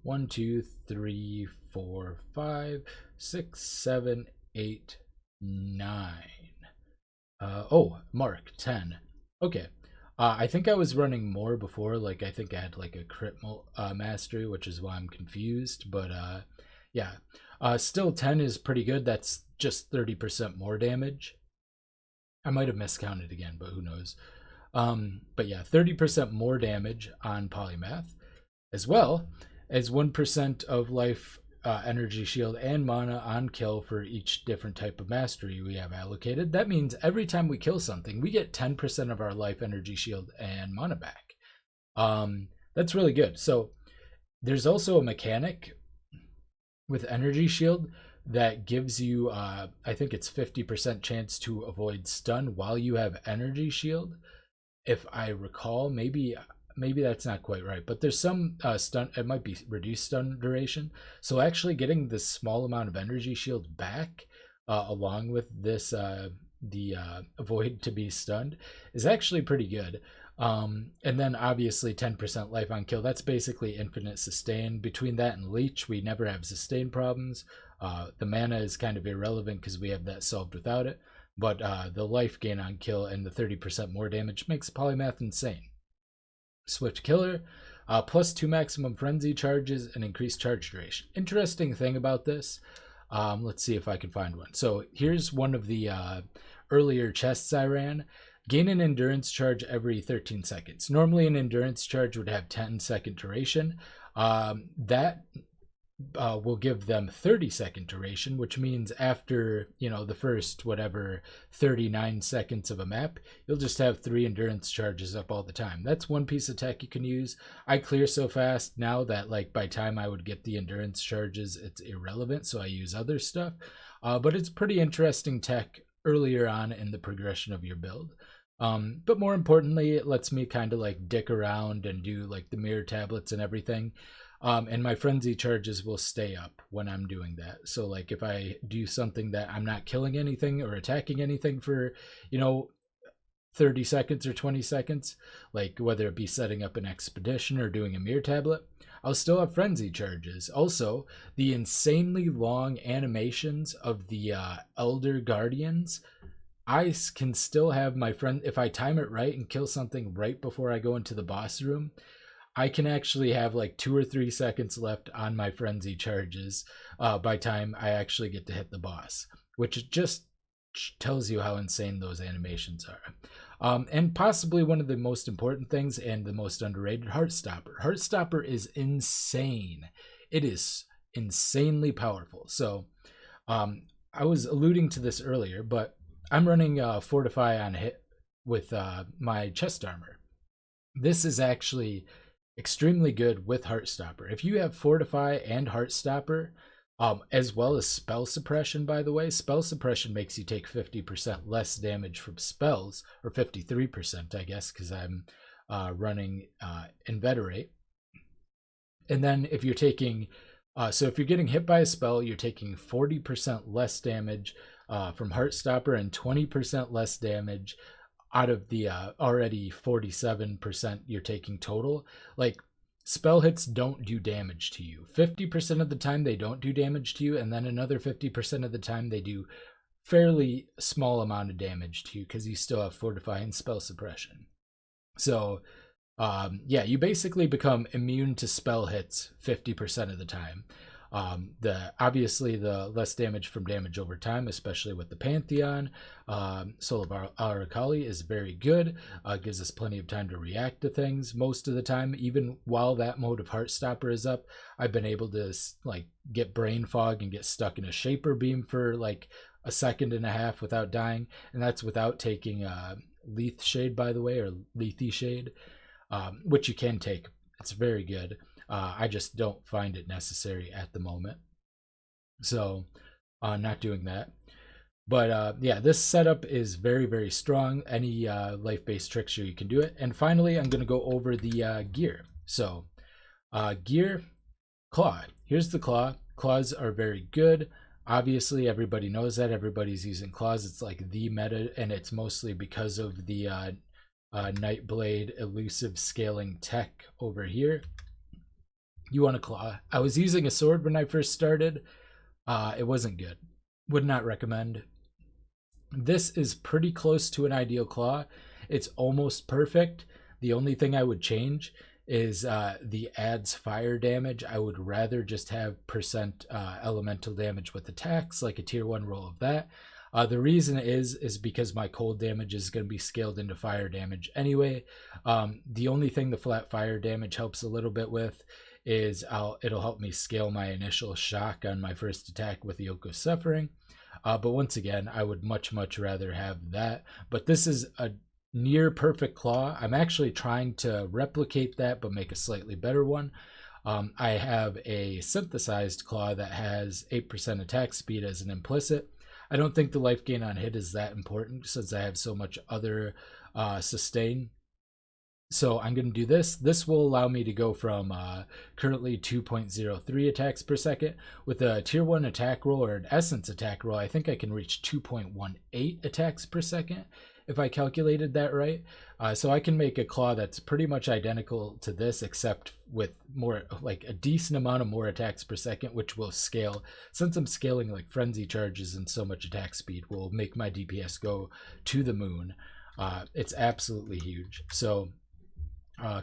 1, 2, 3, 4, 5, 6, 7, 8, 9. Oh, Mark, 10. Okay. I think I was running more before. Like, I think I had like a crit mastery, which is why I'm confused. But yeah, still 10 is pretty good. That's just 30% more damage. I might have miscounted again, but who knows. But yeah, 30% more damage on Polymath, as well as 1% of life, energy shield, and mana on kill for each different type of mastery we have allocated. That means every time we kill something, we get 10% of our life, energy shield, and mana back. That's really good. So There's also a mechanic with Energy Shield that gives you, I think it's 50% chance to avoid stun while you have Energy Shield. If I recall, maybe that's not quite right, but there's some stun. It might be reduced stun duration. So actually, getting this small amount of Energy Shield back, along with this the avoid to be stunned, is actually pretty good. And then obviously 10% life on kill. That's basically infinite sustain. Between that and leech, we never have sustain problems. The mana is kind of irrelevant because we have that solved without it. But the life gain on kill and the 30% more damage makes Polymath insane. Swift Killer, +2 maximum frenzy charges and increased charge duration. Interesting thing about this, let's see if I can find one. So here's one of the earlier chests I ran. Gain an endurance charge every 13 seconds. Normally an endurance charge would have 10-second duration. That will give them 30-second duration, which means after, the first 39 seconds of a map, you'll just have 3 endurance charges up all the time. That's one piece of tech you can use. I clear so fast now that by time I would get the endurance charges, it's irrelevant, so I use other stuff. But it's pretty interesting tech earlier on in the progression of your build. But more importantly, it lets me kind of dick around and do the mirror tablets and everything. And my frenzy charges will stay up when I'm doing that. So if I do something that I'm not killing anything or attacking anything for 30 seconds or 20 seconds, whether it be setting up an expedition or doing a mirror tablet, I'll still have frenzy charges. Also, the insanely long animations of the Elder Guardians, I can still have my friend, if I time it right and kill something right before I go into the boss room, I can actually have 2 or 3 seconds left on my frenzy charges by time I actually get to hit the boss, which just tells you how insane those animations are. And possibly one of the most important things and the most underrated, Heartstopper. Heartstopper is insane. It is insanely powerful. So I was alluding to this earlier, but I'm running Fortify on hit with my chest armor. This is actually extremely good with Heartstopper. If you have Fortify and Heartstopper, as well as Spell Suppression, by the way, Spell Suppression makes you take 50% less damage from spells, or 53%, I guess, because I'm running Inveterate. And then if you're taking, so if you're getting hit by a spell, you're taking 40% less damage from Heartstopper and 20% less damage out of the already 47% you're taking total. Spell hits don't do damage to you. 50% of the time they don't do damage to you, and then another 50% of the time they do fairly small amount of damage to you because you still have Fortify and Spell Suppression. So yeah, you basically become immune to spell hits 50% of the time. Obviously the less damage from damage over time, especially with the Pantheon. Soul of Arakali is very good. Gives us plenty of time to react to things most of the time. Even while that mode of Heartstopper is up, I've been able to get brain fog and get stuck in a Shaper Beam for a second and a half without dying, and that's without taking Leith Shade, by the way, or Lethe Shade, which you can take. It's very good. I just don't find it necessary at the moment, so not doing that. But yeah, this setup is very, very strong. Any life-based trickster, you can do it. And finally, I'm going to go over the gear. So gear, claw. Here's the claw. Claws are very good. Obviously, everybody knows that. Everybody's using claws. It's the meta, and it's mostly because of the Nightblade elusive scaling tech over here. You want a claw. I was using a sword when I first started. It wasn't good. Would not recommend. This is pretty close to an ideal claw. It's almost perfect. The only thing I would change is the adds fire damage. I would rather just have percent elemental damage with attacks, like a tier 1 roll of that. The reason is because my cold damage is going to be scaled into fire damage anyway. The only thing the flat fire damage helps a little bit with is it'll help me scale my initial shock on my first attack with the Yoke of Suffering. But once again, I would much rather have that. But this is a near perfect claw. I'm actually trying to replicate that, but make a slightly better one. I have a synthesized claw that has 8% attack speed as an implicit. I don't think the life gain on hit is that important since I have so much other sustain. So I'm going to do this. This will allow me to go from currently 2.03 attacks per second. With a tier 1 attack roll or an essence attack roll, I think I can reach 2.18 attacks per second if I calculated that right. So I can make a claw that's pretty much identical to this, except with more, like a decent amount of more attacks per second, which will scale. Since I'm scaling like frenzy charges and so much attack speed, will make my DPS go to the moon. It's absolutely huge. So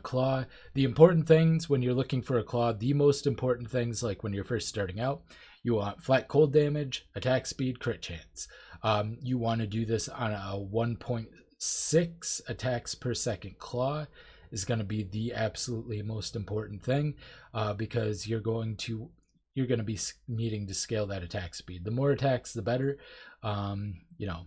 claw, the important things when you're looking for a claw, the most important things, like when you're first starting out, you want flat cold damage, attack speed, crit chance. You want to do this on a 1.6 attacks per second claw is going to be the absolutely most important thing, because you're going to be needing to scale that attack speed. The more attacks, the better. You know,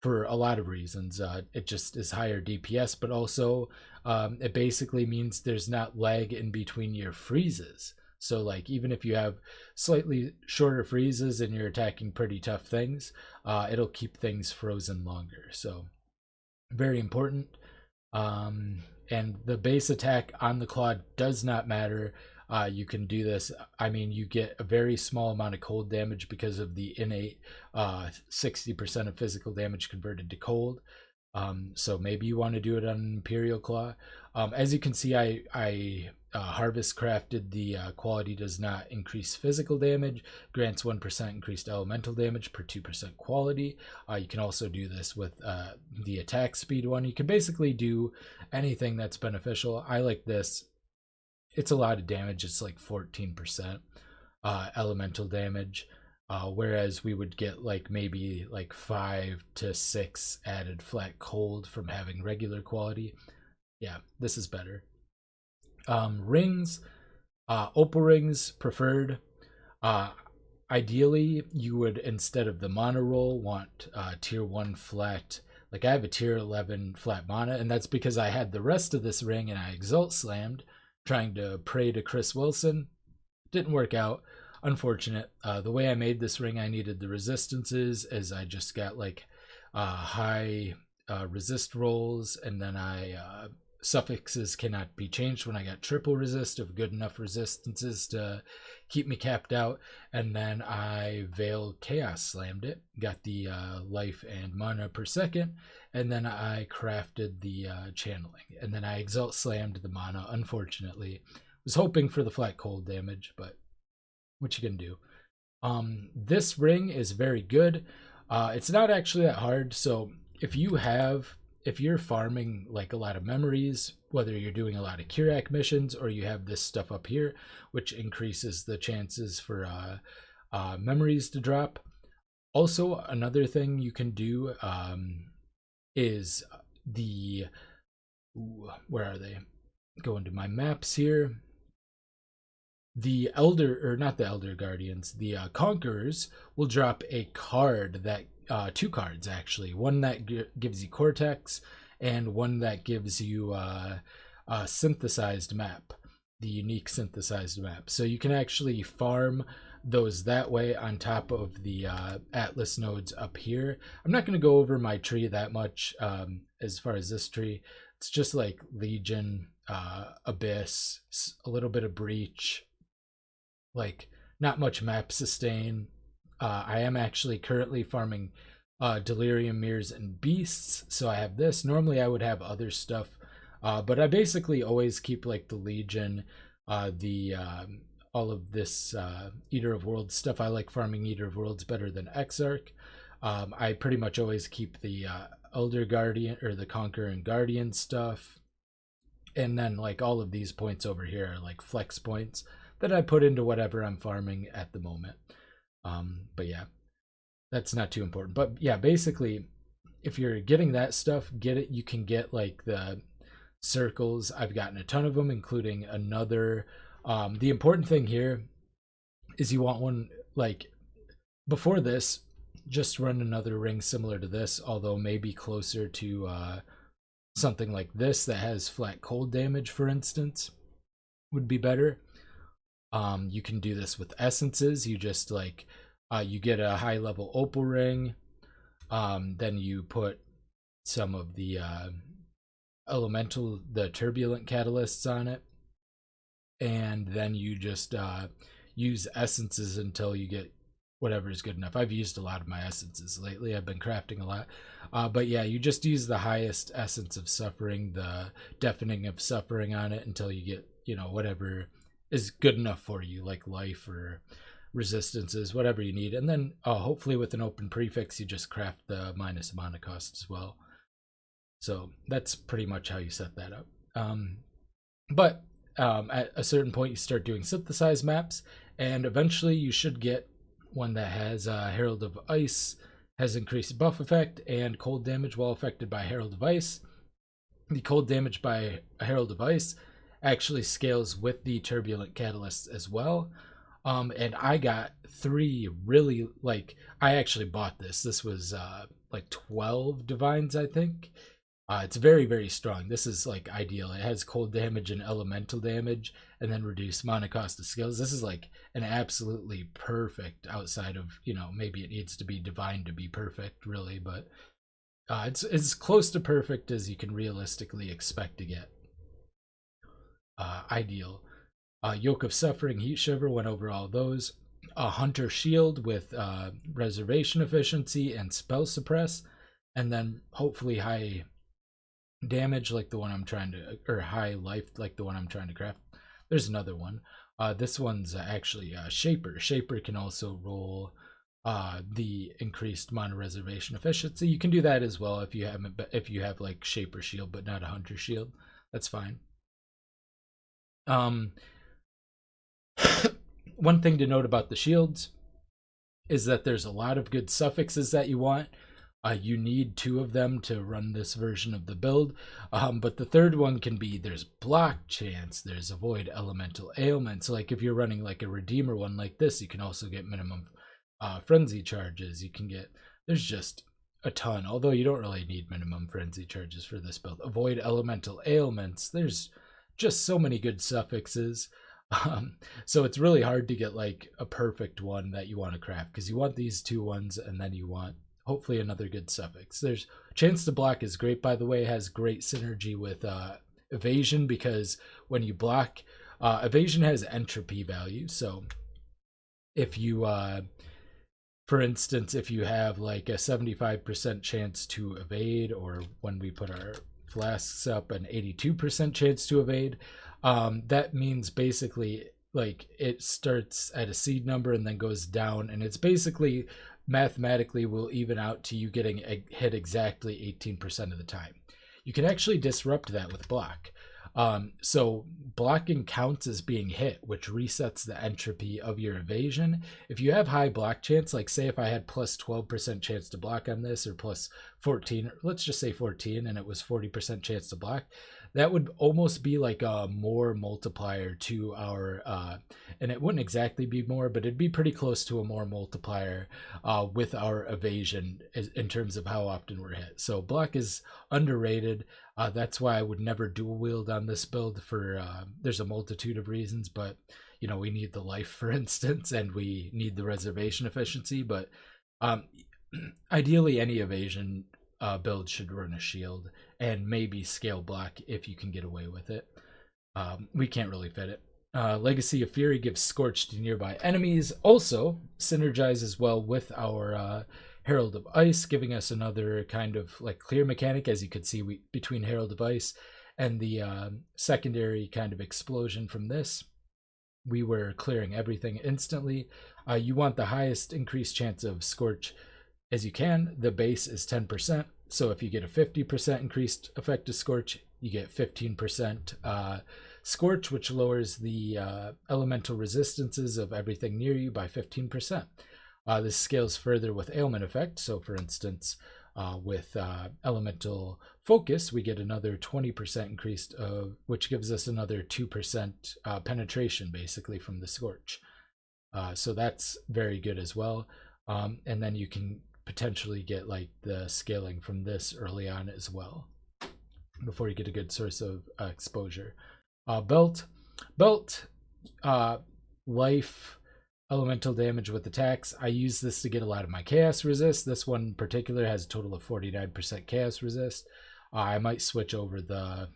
for a lot of reasons. It just is higher DPS, but also it basically means there's not lag in between your freezes. So like even if you have slightly shorter freezes and you're attacking pretty tough things, it'll keep things frozen longer. So very important. And the base attack on the claw does not matter. You can do this. I mean, you get a very small amount of cold damage because of the innate 60% of physical damage converted to cold. So maybe you want to do it on an Imperial Claw. As you can see, I harvest crafted the quality does not increase physical damage, grants 1% increased elemental damage per 2% quality. You can also do this with the attack speed one. You can basically do anything that's beneficial. I like this. It's a lot of damage. It's like 14% elemental damage, whereas we would get like maybe like 5 to 6 added flat cold from having regular quality. Yeah, this is better. Rings, opal rings preferred. Ideally, you would, instead of the mana roll, want tier 1 flat. Like I have a tier 11 flat mana, and that's because I had the rest of this ring and I exalt slammed, trying to pray to Chris Wilson. Didn't work out. Unfortunate. The way I made this ring, I needed the resistances, as I just got like high resist rolls, and then I suffixes cannot be changed when I got triple resist of good enough resistances to keep me capped out, and then I Veil Chaos slammed it, got the life and mana per second, and then I crafted the channeling, and then I exalt slammed the mana. Unfortunately, was hoping for the flat cold damage, but what you can do. This ring is very good. It's not actually that hard, so if you're farming like a lot of memories, whether you're doing a lot of Kirak missions or you have this stuff up here, which increases the chances for memories to drop. Also, another thing you can do is where are they? Go into my maps here. The not the Elder Guardians, the Conquerors will drop a card that, 2 cards actually. One that gives you Cortex, and one that gives you a synthesized map, the unique synthesized map. So you can actually farm those that way on top of the Atlas nodes up here. I'm not going to go over my tree that much as far as this tree. It's just like Legion, Abyss, a little bit of Breach, like not much map sustain. I am actually currently farming Delirium Mirrors and Beasts, so I have this. Normally I would have other stuff, but I basically always keep like the Legion, all of this Eater of Worlds stuff. I like farming Eater of Worlds better than Exarch. I pretty much always keep the Elder Guardian or the Conqueror and Guardian stuff, and then like all of these points over here are like flex points that I put into whatever I'm farming at the moment. But yeah, that's not too important. But yeah, basically, if you're getting that stuff, get it. You can get like the circles. I've gotten a ton of them, including another. The important thing here is you want one, like before this, just run another ring similar to this, although maybe closer to something like this that has flat cold damage, for instance, would be better. You can do this with essences. You just like you get a high level opal ring, then you put some of the the turbulent catalysts on it, and then you just use essences until you get whatever is good enough. I've used a lot of my essences lately. I've been crafting a lot. But yeah, you just use the highest essence of suffering, the deafening of suffering on it until you get, whatever is good enough for you, like life or resistances, whatever you need. And then hopefully with an open prefix, you just craft the minus mana cost as well. So that's pretty much how you set that up. But at a certain point, you start doing synthesized maps, and eventually you should get one that has Herald of Ice, has increased buff effect, and cold damage while affected by Herald of Ice. The cold damage by Herald of Ice actually scales with the turbulent catalysts as well. And I got 3 really, I actually bought this. This was 12 divines, I think. It's very, very strong. This is like ideal. It has cold damage and elemental damage, and then reduced mana cost of skills. This is like an absolutely perfect outside of, maybe it needs to be divine to be perfect, really, but it's as close to perfect as you can realistically expect to get. Ideal. Yoke of Suffering, Heatshiver, went over all those. A Hunter Shield with reservation efficiency and spell suppress, and then hopefully high damage like the one I'm trying to, or high life like the one I'm trying to craft. There's another one. This one's actually Shaper. Shaper can also roll the increased mana reservation efficiency. You can do that as well if you have like Shaper Shield but not a Hunter Shield. That's fine. One thing to note about the shields is that there's a lot of good suffixes that you want. You need 2 of them to run this version of the build, but the third one can be, there's block chance, there's avoid elemental ailments. Like if you're running like a redeemer one like this, you can also get minimum frenzy charges. You can get, there's just a ton, although you don't really need minimum frenzy charges for this build. Avoid elemental ailments, there's just so many good suffixes. So it's really hard to get like a perfect one that you want to craft, because you want these 2 ones and then you want hopefully another good suffix. There's chance to block is great, by the way. It has great synergy with evasion, because when you block, evasion has entropy value. So if you for instance, if you have like a 75% chance to evade, or when we put our flasks up, an 82% chance to evade, that means basically like it starts at a seed number and then goes down, and it's basically mathematically will even out to you getting hit exactly 18% of the time. You can actually disrupt that with block. So blocking counts as being hit, which resets the entropy of your evasion. If you have high block chance, like say if I had plus 12% chance to block on this, or plus 14, let's just say 14, and it was 40% chance to block, that would almost be like a more multiplier to our, and it wouldn't exactly be more, but it'd be pretty close to a more multiplier with our evasion in terms of how often we're hit. So block is underrated. That's why I would never dual wield on this build for, there's a multitude of reasons, but we need the life, for instance, and we need the reservation efficiency, but ideally any evasion build should run a shield, and maybe scale block if you can get away with it. We can't really fit it. Legacy of Fury gives Scorch to nearby enemies, also synergizes well with our Herald of Ice, giving us another kind of like clear mechanic. As you could see, between Herald of Ice and the secondary kind of explosion from this, we were clearing everything instantly. You want the highest increased chance of Scorch as you can. The base is 10%, so if you get a 50% increased effective Scorch, you get 15% Scorch, which lowers the elemental resistances of everything near you by 15%. This scales further with ailment effect. So for instance, with elemental focus, we get another 20% increased, which gives us another 2% penetration basically from the Scorch. So that's very good as well. And then you can potentially get like the scaling from this early on as well, before you get a good source of exposure. Belt life, elemental damage with attacks. I use this to get a lot of my chaos resist. This one in particular has a total of 49% chaos resist. I might switch over the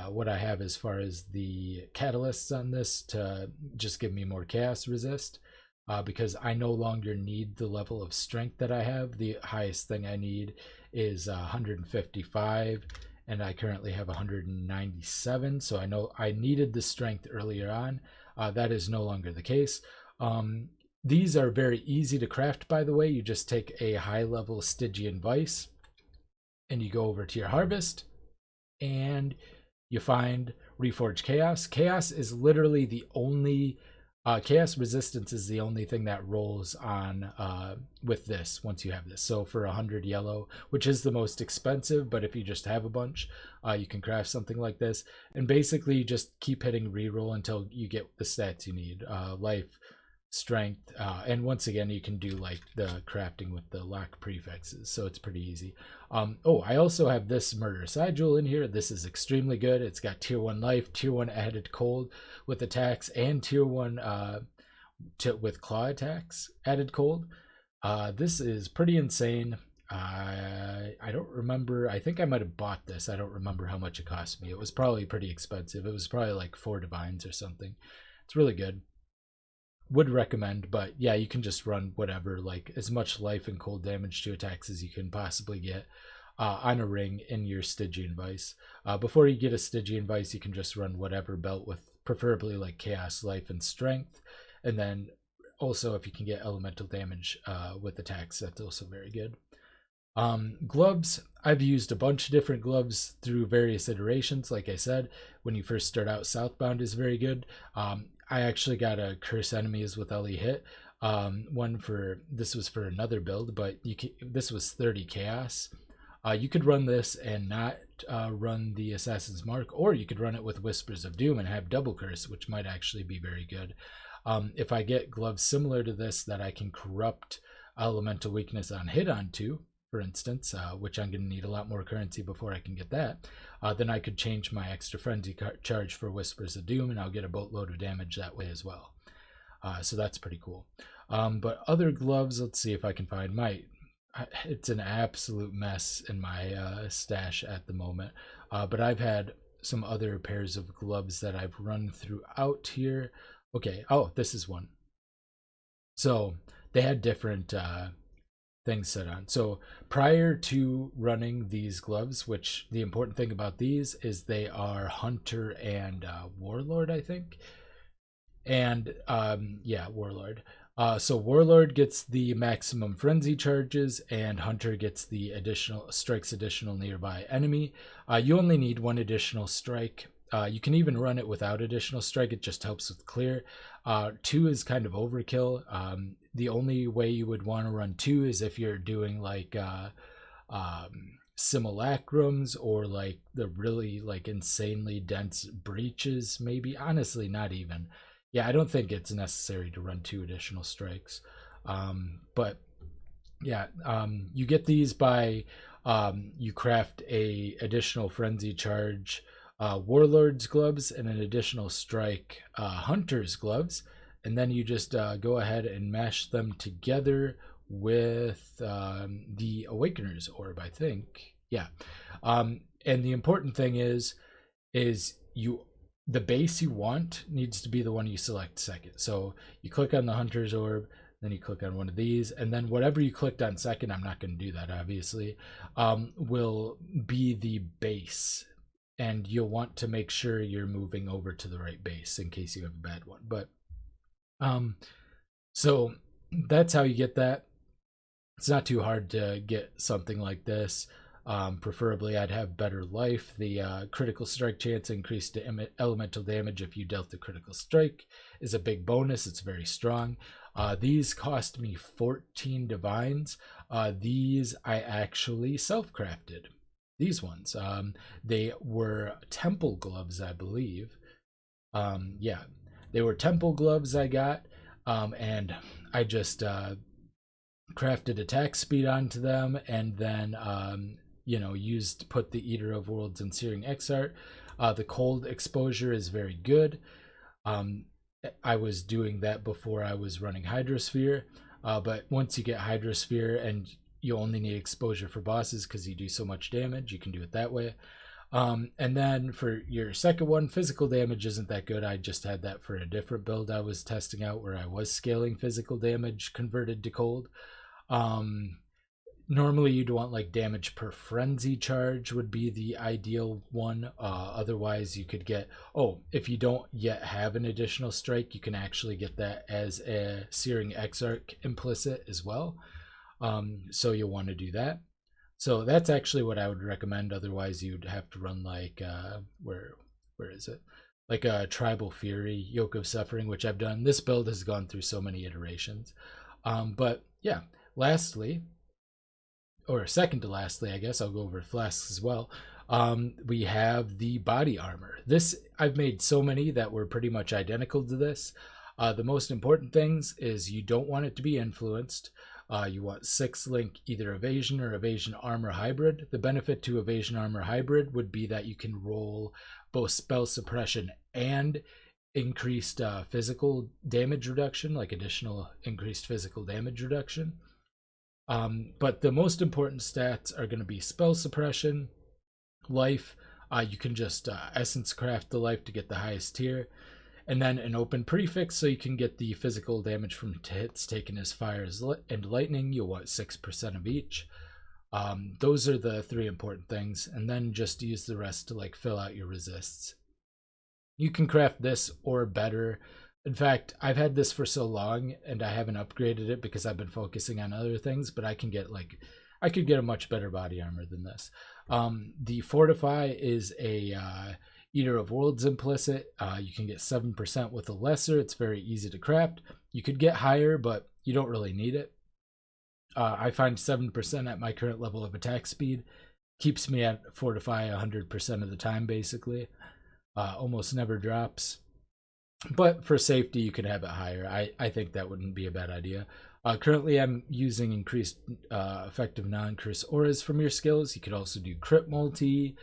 what I have as far as the catalysts on this to just give me more chaos resist, because I no longer need the level of strength that I have. The highest thing I need is 155, and I currently have 197, so I know I needed the strength earlier on. That is no longer the case. These are very easy to craft, by the way. You just take a high level Stygian Vice and you go over to your harvest and you find Reforged Chaos. Chaos is literally the only chaos resistance is the only thing that rolls on with this once you have this. So for 100 yellow, which is the most expensive, but if you just have a bunch, you can craft something like this, and basically just keep hitting reroll until you get the stats you need, life, strength, and once again you can do like the crafting with the lock prefixes, so it's pretty easy. Oh, I also have this murder sigil in here. This is extremely good. It's got tier 1 life, tier 1 added cold with attacks, and tier 1 with claw attacks added cold. This is pretty insane. I don't remember. I think I might have bought this. I don't remember how much it cost me. It was probably pretty expensive. It was probably like 4 divines or something. It's really good. Would recommend, but yeah, you can just run whatever, like as much life and cold damage to attacks as you can possibly get on a ring in your Stygian Vice. Before you get a Stygian Vice, you can just run whatever belt with preferably like chaos, life, and strength, and then also if you can get elemental damage with attacks, that's also very good. Gloves, I've used a bunch of different gloves through various iterations. Like I said, when you first start out, Southbound is very good. I actually got a Curse Enemies with LE Hit. One for, this was for another build, but this was 30 Chaos. You could run this and not run the Assassin's Mark, or you could run it with Whispers of Doom and have double Curse, which might actually be very good. If I get gloves similar to this that I can corrupt Elemental Weakness on hit onto, for instance, which I'm going to need a lot more currency before I can get that, then I could change my extra frenzy charge for Whispers of Doom, and I'll get a boatload of damage that way as well. So that's pretty cool. But other gloves, let's see if I can find it's an absolute mess in my stash at the moment. But I've had some other pairs of gloves that I've run throughout here. Okay, oh, this is one. So they had different things set on. So prior to running these gloves, which the important thing about these is they are Hunter and Warlord, I think. And yeah, Warlord. So Warlord gets the maximum frenzy charges, and Hunter gets the additional nearby enemy. You only need 1 additional strike. You can even run it without additional strike. It just helps with clear. 2 is kind of overkill. The only way you would want to run 2 is if you're doing like simulacrums or like the really like insanely dense breaches, maybe. Honestly, not even. Yeah, I don't think it's necessary to run 2 additional strikes. But yeah, you get these by you craft a additional frenzy charge Warlord's gloves and an additional strike Hunter's gloves, and then you just go ahead and mash them together with the Awakener's Orb, I think. Yeah. And the important thing is the base you want needs to be the one you select second. So you click on the Hunter's Orb, then you click on one of these, and then whatever you clicked on second, I'm not going to do that obviously, will be the base. And you'll want to make sure you're moving over to the right base in case you have a bad one. But so that's how you get that. It's not too hard to get something like this. Preferably I'd have better life. The critical strike chance increased to elemental damage if you dealt the critical strike is a big bonus. It's very strong. These cost me 14 divines. These I actually self-crafted. These ones, they were temple gloves, I believe. Yeah, they were temple gloves I got, and I just crafted attack speed onto them, and then put the Eater of Worlds and Searing Exart. The cold exposure is very good. I was doing that before I was running Hydrosphere. But once you get Hydrosphere and you only need exposure for bosses because you do so much damage, you can do it that way. And then for your second one, physical damage isn't that good. I just had that for a different build I was testing out where I was scaling physical damage converted to cold. Normally you'd want like damage per frenzy charge would be the ideal one. Otherwise you could get, if you don't yet have an additional strike, you can actually get that as a Searing Exarch implicit as well. So you'll want to do that. So that's actually what I would recommend. Otherwise you'd have to run like where is it, like a Tribal Fury, Yoke of Suffering, which I've done. This build has gone through so many iterations. But yeah, lastly, or second to lastly, I guess I'll go over flasks as well. We have the body armor. This, I've made so many that were pretty much identical to this. The most important things is you don't want it to be influenced. You want 6-link either evasion or evasion armor hybrid. The benefit to evasion armor hybrid would be that you can roll both spell suppression and increased physical damage reduction, like additional increased physical damage reduction. But the most important stats are going to be spell suppression, life. You can just essence craft the life to get the highest tier, and then an open prefix so you can get the physical damage from hits taken as fire and lightning. You'll want 6% of each. Those are the 3 important things, and then just use the rest to like fill out your resists. You can craft this or better. In fact, I've had this for so long and I haven't upgraded it because I've been focusing on other things, but I could get a much better body armor than this. The Fortify is a Eater of Worlds implicit. You can get 7% with a lesser. It's very easy to craft. You could get higher, but you don't really need it. I find 7% at my current level of attack speed keeps me at Fortify 100% of the time, basically. Almost never drops. But for safety, you could have it higher. I think that wouldn't be a bad idea. Currently, I'm using increased effective non-curse auras from your skills. You could also do crit multi.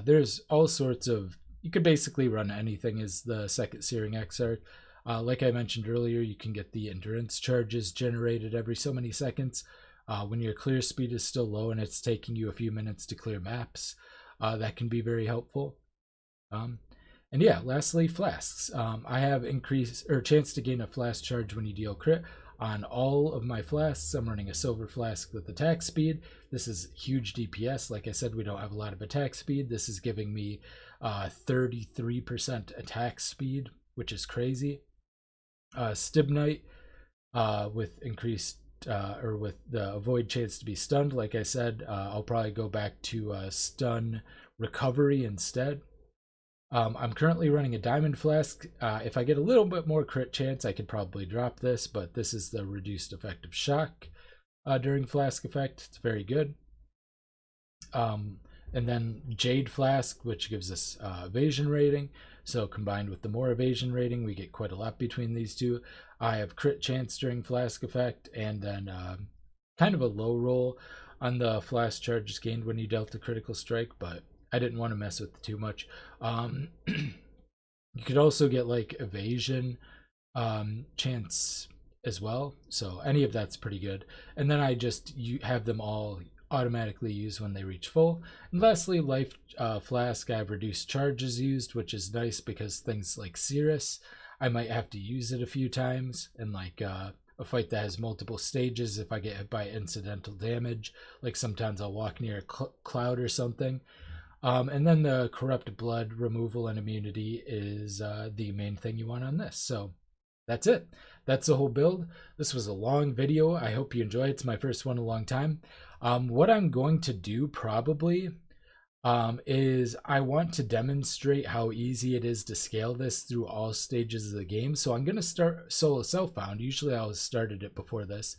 There's all sorts of... You could basically run anything as the second Searing Exarch. Like I mentioned earlier, you can get the endurance charges generated every so many seconds. When your clear speed is still low and it's taking you a few minutes to clear maps, that can be very helpful. And yeah, lastly, flasks. I have increased or chance to gain a flask charge when you deal crit on all of my flasks. I'm running a silver flask with attack speed. This is huge DPS. Like I said, we don't have a lot of attack speed. This is giving me 33% attack speed, which is crazy. Stibnite with increased or with the avoid chance to be stunned. Like I said, I'll probably go back to stun recovery instead. I'm currently running a diamond flask. If I get a little bit more crit chance, I could probably drop this, but this is the reduced effective shock during flask effect. It's very good. And then jade flask, which gives us evasion rating. So combined with the more evasion rating, we get quite a lot between these two. I have crit chance during flask effect, and then kind of a low roll on the flask charges gained when you dealt a critical strike, but I didn't want to mess with it too much. You could also get like evasion chance as well, so any of that's pretty good. And then I just have them all automatically used when they reach full. And lastly, life flask, I have reduced charges used, which is nice because things like Cirrus, I might have to use it a few times, and like a fight that has multiple stages, if I get hit by incidental damage, like sometimes I'll walk near a cloud or something. And then the corrupt blood removal and immunity is the main thing you want on this. So that's it. That's the whole build. This was a long video. I hope you enjoy it. It's my first one in a long time. What I'm going to do probably is I want to demonstrate how easy it is to scale this through all stages of the game. So I'm going to start solo self-found. Usually I was started it before this.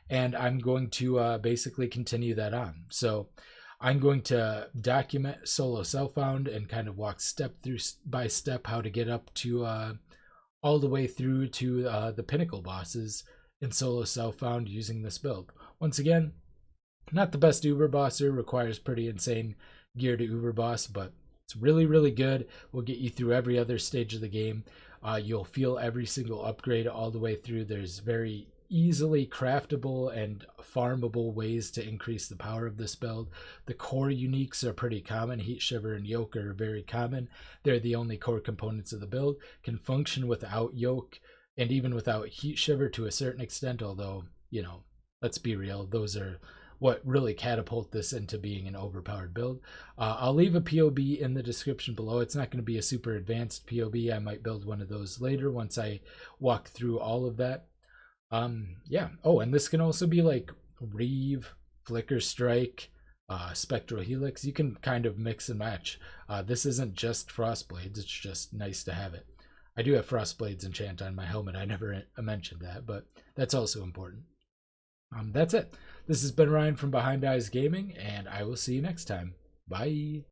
And I'm going to basically continue that on. So I'm going to document solo self-found and kind of walk step through by step how to get up to all the way through to the pinnacle bosses in solo self-found using this build. Once again, not the best Uber bosser, requires pretty insane gear to Uber boss, but it's really, really good. We'll get you through every other stage of the game. You'll feel every single upgrade all the way through. There's very easily craftable and farmable ways to increase the power of this build. The core uniques are pretty common. Heatshiver and Yoke are very common. They're the only core components of the build. Can function without Yoke and even without Heatshiver to a certain extent, although, you know, let's be real, those are what really catapult this into being an overpowered build. I'll leave a POB in the description below. It's not going to be a super advanced POB. I might build one of those later once I walk through all of that. Yeah. Oh, and this can also be like Reeve, Flicker Strike, Spectral Helix. You can kind of mix and match. This isn't just Frostblades. It's just nice to have it. I do have Frostblades enchant on my helmet. I never mentioned that, but that's also important. That's it. This has been Ryan from Behind Eyes Gaming, and I will see you next time. Bye.